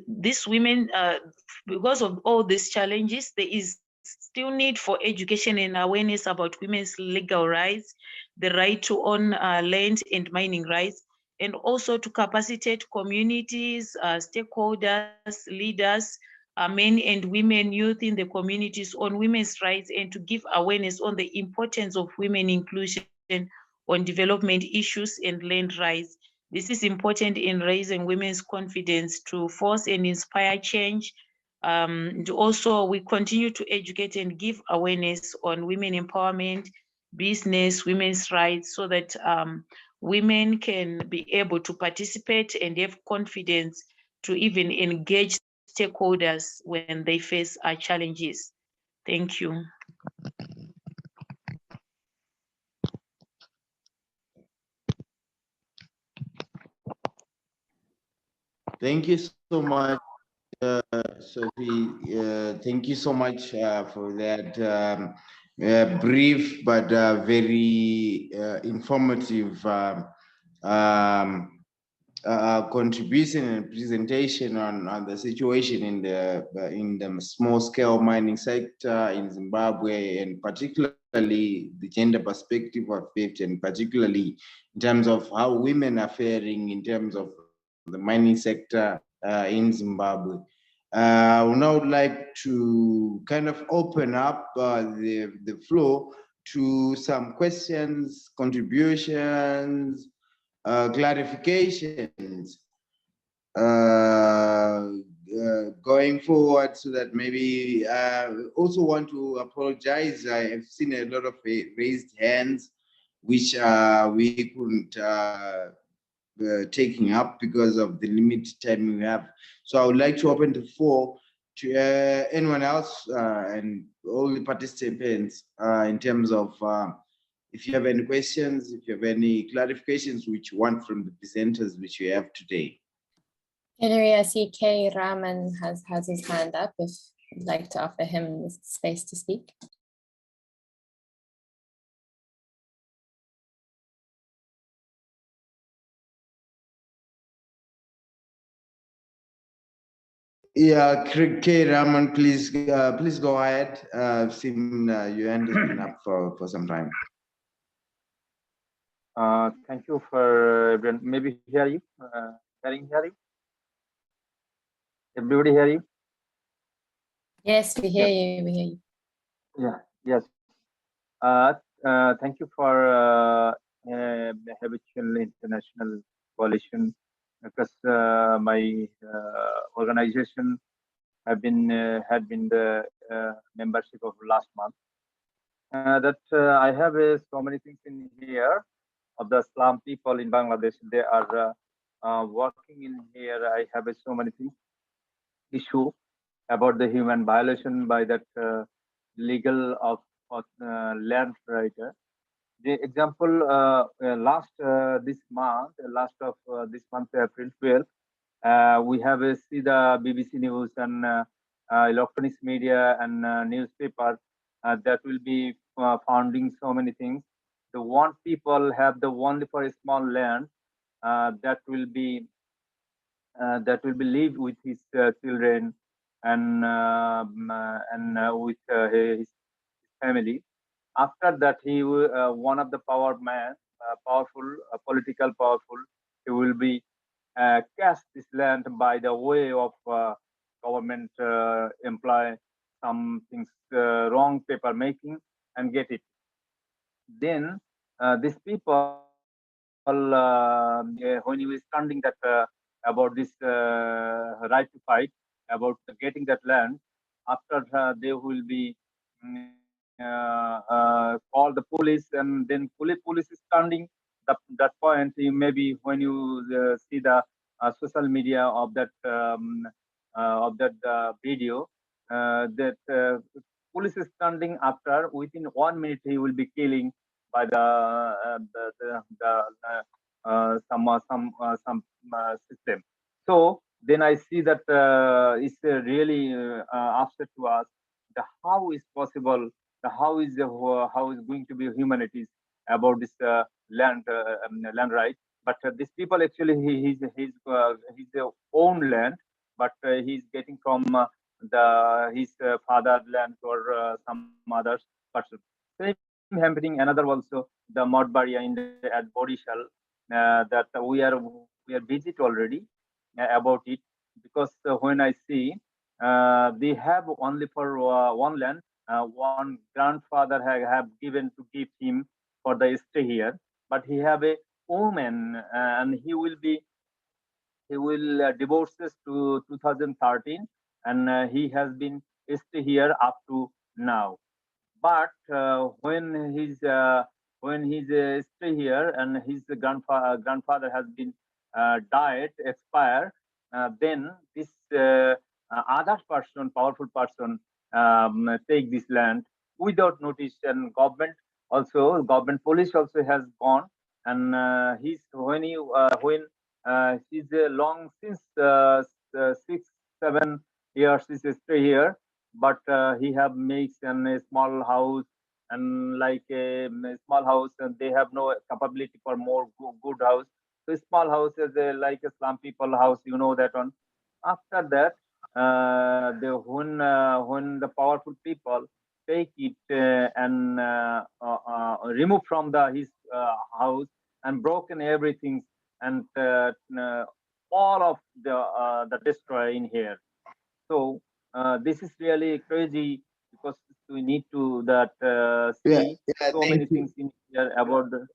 Speaker 9: these women, because of all these challenges, there is still need for education and awareness about women's legal rights, the right to own land and mining rights, and also to capacitate communities, stakeholders, leaders, men and women, youth in the communities on women's rights, and to give awareness on the importance of women inclusion on development issues and land rights. This is important in raising women's confidence to force and inspire change. And also, we continue to educate and give awareness on women empowerment, business, women's rights, so that women can be able to participate and have confidence to even engage stakeholders when they face challenges. Thank you.
Speaker 3: Thank you so much, Sophie. Thank you so much for that brief but very informative contribution and presentation on the situation in the small scale mining sector in Zimbabwe, and particularly the gender perspective of it, and particularly in terms of how women are faring in terms of the mining sector in Zimbabwe. I would now like to kind of open up the floor to some questions, contributions, clarifications going forward, so that maybe also want to apologize. I have seen a lot of raised hands, which we couldn't taking up because of the limited time we have. So I would like to open the floor to anyone else and all the participants in terms of if you have any questions, if you have any clarifications which you want from the presenters which we have today.
Speaker 5: Hilary, I see K. Raman has his hand up if you'd like to offer him the space to speak.
Speaker 3: Yeah, K. Raman, please go ahead. I've seen your hand has been up for some time.
Speaker 15: Thank you for everyone. Maybe hear you. Hearing. Everybody hear you?
Speaker 5: Yes, we hear you. We hear you.
Speaker 15: Yeah. Yes. Thank you for Habitual International Coalition, because my organization had been the membership of last month. I have so many things in here of the slum people in Bangladesh. They are working in here. I have so many things issue about the human violation by that legal of land right. The example last this month, April 12, we have see the BBC News and electronics media and newspaper that will be founding so many things. The one people have the only for a small land that will be lived with his children and with his family. After that, he one of the political powerful, he will be cast this land by the way of government employ some things wrong paper making, and get it. Then these people, when he was standing that about this right to fight, about getting that land, after they will be call the police, and then police is standing that point. Maybe when you see the social media of that video, that police is standing after within 1 minute he will be killing by some system. So then I see that it's really upset to us. The how is possible? The how is going to be humanities about this land right? But these people actually his own land, but he's getting from his fatherland or some others person. Same happening another also the Modbaria in at Bodishal that we are visit already about it, because when I see they have only for one land, one grandfather have given to give him for the stay here, but he have a woman and he will divorces to 2013, and he has been stay here up to now. But when he's stay here and his grandfather has been died, expire, then this other person, powerful person, take this land without notice, and government police also has gone, and he's when he's long since 6-7 years he stay here, but he have makes a small house, and like a small house, and they have no capability for more good house. So small house is like a slum people house, you know that one. After that, when the powerful people take it and remove from his house and broken everything, and all of the destroy in here. So this is really crazy, because we need to see so many things in here about the.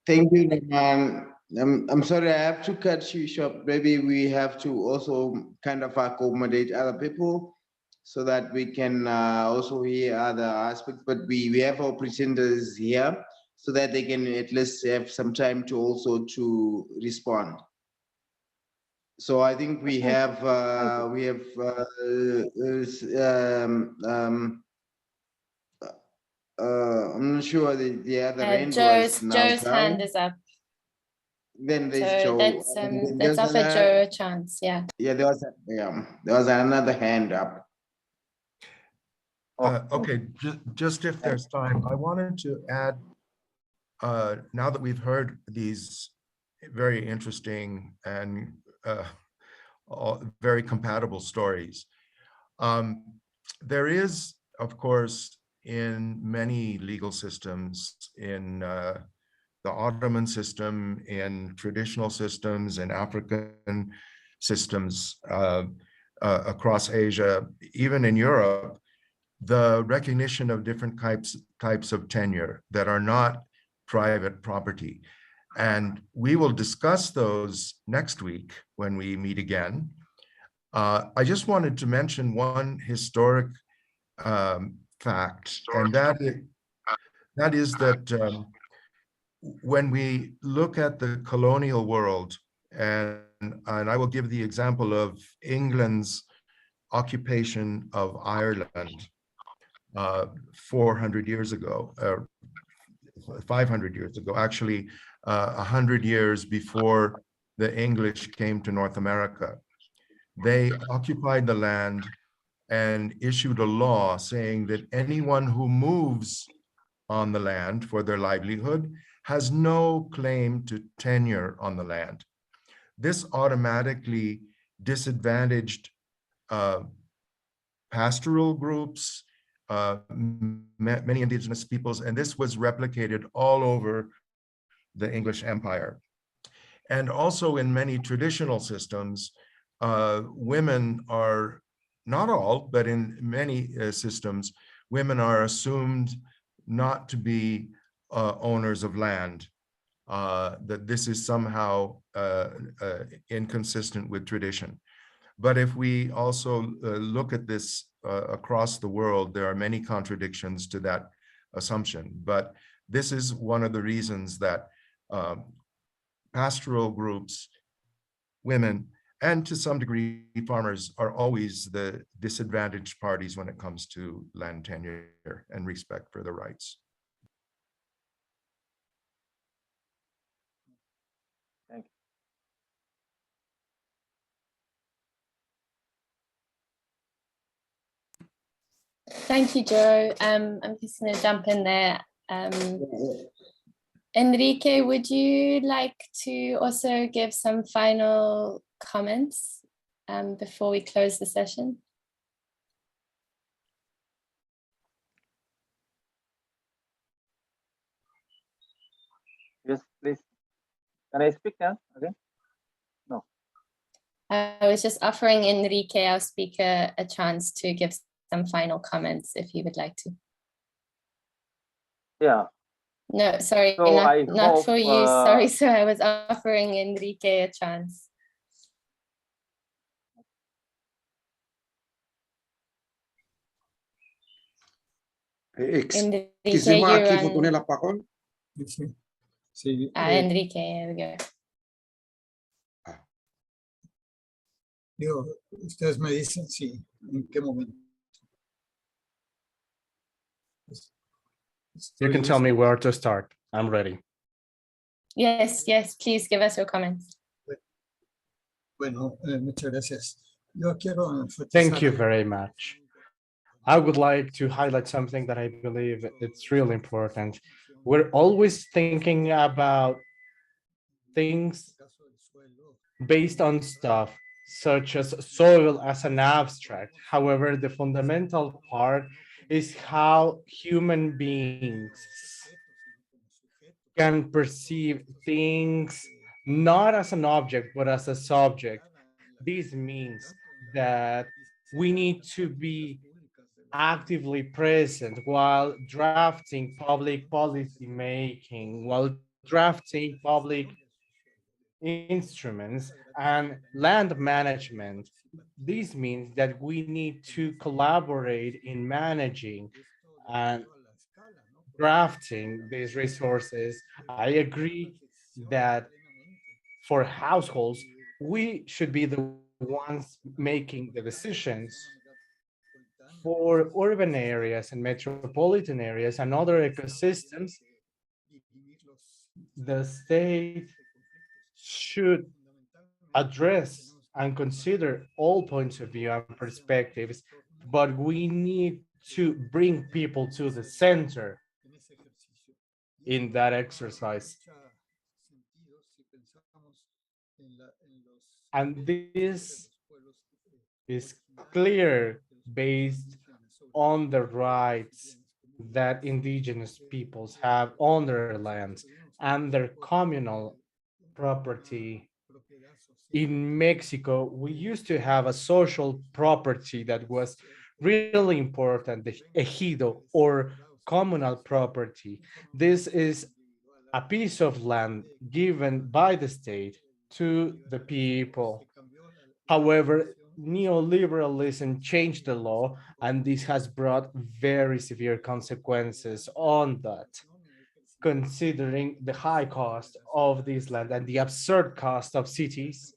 Speaker 3: Thank you, Naman. I'm sorry, I have to cut you short. Maybe we have to also kind of accommodate other people so that we can also hear other aspects. But we have our presenters here so that they can at least have some time to also to respond. So I think we have I'm not sure the other hand was now
Speaker 5: Joe's hand is up.
Speaker 3: Then there's
Speaker 5: So
Speaker 3: Joe.
Speaker 5: let's offer Joe a chance. Yeah.
Speaker 3: Yeah, there was another hand up.
Speaker 4: Okay, just if there's time, I wanted to add, now that we've heard these very interesting and very compatible stories, there is, of course, in many legal systems, in the Ottoman system, in traditional systems, in African systems across Asia, even in Europe, the recognition of different types of tenure that are not private property. And we will discuss those next week when we meet again. I just wanted to mention one historic fact, and that is that when we look at the colonial world, and I will give the example of England's occupation of Ireland 400 years ago, 500 years ago, actually 100 years before the English came to North America. They occupied the land and issued a law saying that anyone who moves on the land for their livelihood has no claim to tenure on the land. This automatically disadvantaged pastoral groups, many indigenous peoples, and this was replicated all over the English Empire. And also in many traditional systems, women are, not all, but in many systems, women are assumed not to be owners of land, that this is somehow inconsistent with tradition. But if we also look at this across the world, there are many contradictions to that assumption. But this is one of the reasons that pastoral groups, women, and to some degree, farmers are always the disadvantaged parties when it comes to land tenure and respect for the rights.
Speaker 15: Thank you.
Speaker 5: Thank you, Joe. I'm just going to jump in there. Enrique, would you like to also give some final comments before we close the session?
Speaker 15: Yes, please. Can I speak now? Okay. No.
Speaker 5: I was just offering Enrique, our speaker, a chance to give some final comments if you would like to.
Speaker 15: Yeah.
Speaker 5: No, sorry,
Speaker 15: So
Speaker 5: not for you. Sorry, sir. I was offering Enrique a chance. Enrique,
Speaker 16: Excusez-moi,
Speaker 5: you're
Speaker 16: à qui vous donnez
Speaker 5: on.
Speaker 16: la parole?
Speaker 5: Enrique, here we go.
Speaker 17: Digo, ustedes me dicen si, en qué momento.
Speaker 8: You can tell me where to start. I'm ready.
Speaker 5: Yes, yes, please give us your comments.
Speaker 17: Bueno, muchas gracias. Yo quiero enfatizar.
Speaker 8: Thank you very much. I would like to highlight something that I believe it's really important. We're always thinking about things based on stuff such as soil as an abstract. However, the fundamental part is how human beings can perceive things not as an object, but as a subject. This means that we need to be actively present while drafting public policy making, while drafting public instruments and land management. This means that we need to collaborate in managing and drafting these resources. I agree that for households, we should be the ones making the decisions. For urban areas and metropolitan areas and other ecosystems, the state should address and consider all points of view and perspectives, but we need to bring people to the center in that exercise. And this is clear based on the rights that indigenous peoples have on their lands and their communal property. In Mexico, we used to have a social property that was really important, the ejido or communal property. This is a piece of land given by the state to the people. However, neoliberalism changed the law, and this has brought very severe consequences on that, considering the high cost of this land and the absurd cost of cities.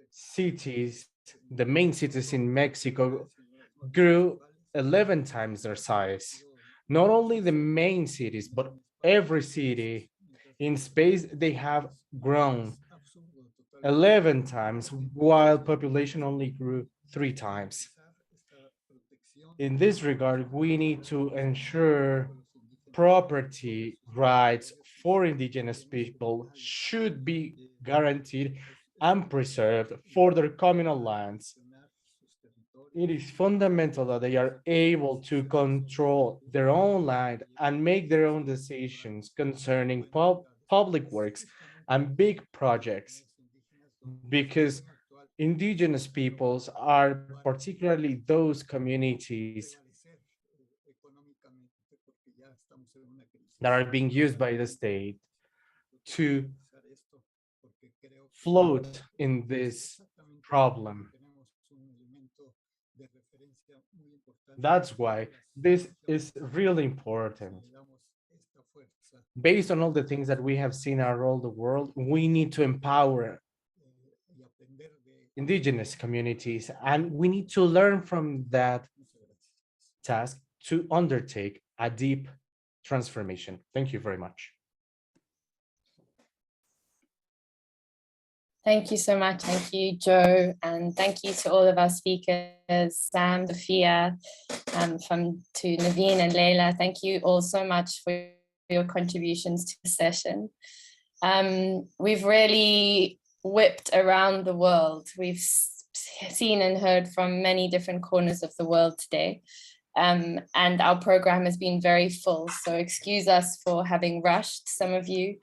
Speaker 8: Cities, the main cities in Mexico, grew 11 times their size. Not only the main cities, but every city in space, they have grown 11 times, while population only grew 3 times. In this regard, we need to ensure property rights for indigenous people should be guaranteed and preserved for their communal lands. It is fundamental that they are able to control their own land and make their own decisions concerning public works and big projects, because indigenous peoples are particularly those communities that are being used by the state to float in this problem. That's why this is really important. Based on all the things that we have seen around the world, we need to empower indigenous communities, and we need to learn from that task to undertake a deep transformation. Thank you very much.
Speaker 5: Thank you so much. Thank you, Joe. And thank you to all of our speakers, Sam, Sophia, to Naveen and Leila. Thank you all so much for your contributions to the session. We've really whipped around the world. We've seen and heard from many different corners of the world today. And our program has been very full. So excuse us for having rushed some of you.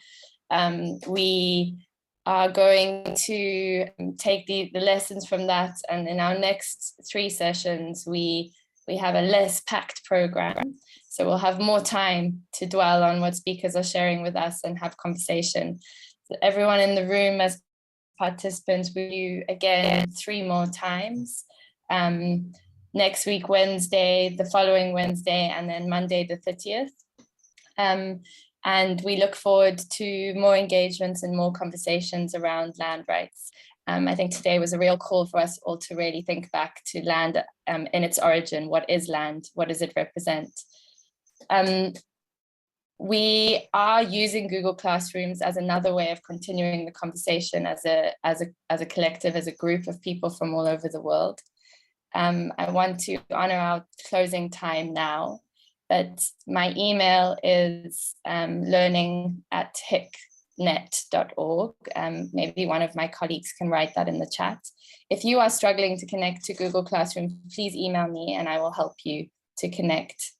Speaker 5: We are going to take the lessons from that, and in our next 3 sessions we have a less packed program, so we'll have more time to dwell on what speakers are sharing with us and have conversation. So everyone in the room as participants, will you again 3 more times, next week Wednesday, the following Wednesday, and then Monday the 30th. And we look forward to more engagements and more conversations around land rights. I think today was a real call for us all to really think back to land in its origin. What is land? What does it represent? We are using Google Classrooms as another way of continuing the conversation as a collective, as a group of people from all over the world. I want to honor our closing time now. But my email is learning@hicnet.org. Maybe one of my colleagues can write that in the chat. If you are struggling to connect to Google Classroom, please email me and I will help you to connect.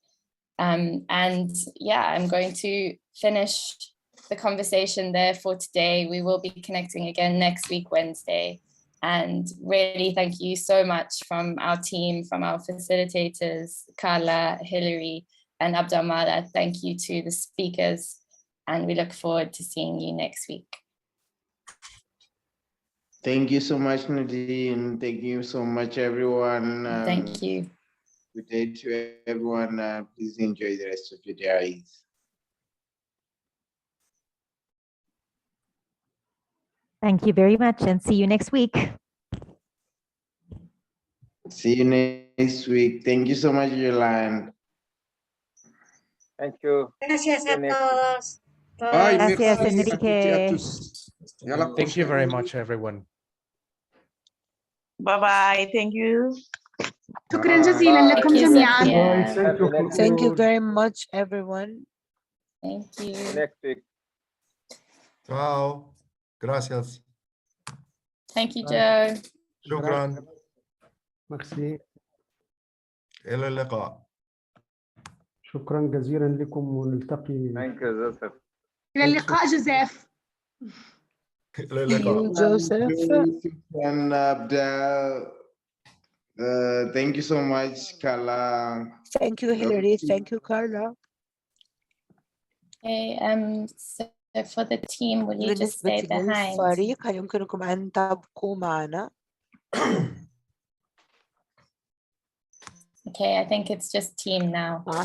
Speaker 5: And yeah, I'm going to finish the conversation there for today. We will be connecting again next week, Wednesday. And really thank you so much from our team, from our facilitators, Carla, Hilary, and Abdulmala. Thank you to the speakers, and we look forward to seeing you next week.
Speaker 3: Thank you so much, Nadine. Thank you so much, everyone.
Speaker 5: Thank you.
Speaker 3: Good day to everyone. Please enjoy the rest of your days.
Speaker 1: Thank you very much, and see you next week.
Speaker 3: See you next week. Thank you so much, Yolanda.
Speaker 15: Thank you.
Speaker 16: Gracias a todos.
Speaker 1: Gracias, Enrique.
Speaker 8: Thank you very much, everyone.
Speaker 9: Bye-bye. Thank you.
Speaker 18: شكرا جزيلا لكم جميعا.
Speaker 11: Thank you very much, everyone.
Speaker 5: Thank you.
Speaker 15: Next week.
Speaker 4: Ciao. Gracias.
Speaker 5: Thank you, Joe.
Speaker 4: شكرا.
Speaker 10: ميرسي.
Speaker 4: إلى اللقاء.
Speaker 10: شكرا جزيلا لكم ونلتقي.
Speaker 15: Thank you, Joseph.
Speaker 18: إلى اللقاء جوزيف.
Speaker 4: إلى اللقاء.
Speaker 11: Joseph.
Speaker 3: And thank you so much, Carla.
Speaker 11: Thank you, Hilary. Thank you, Carla.
Speaker 5: Okay, so for the team, will you just stay behind?
Speaker 11: الفريق هل يمكنكم أن تبقوا معنا؟
Speaker 5: Okay, I think it's just team now.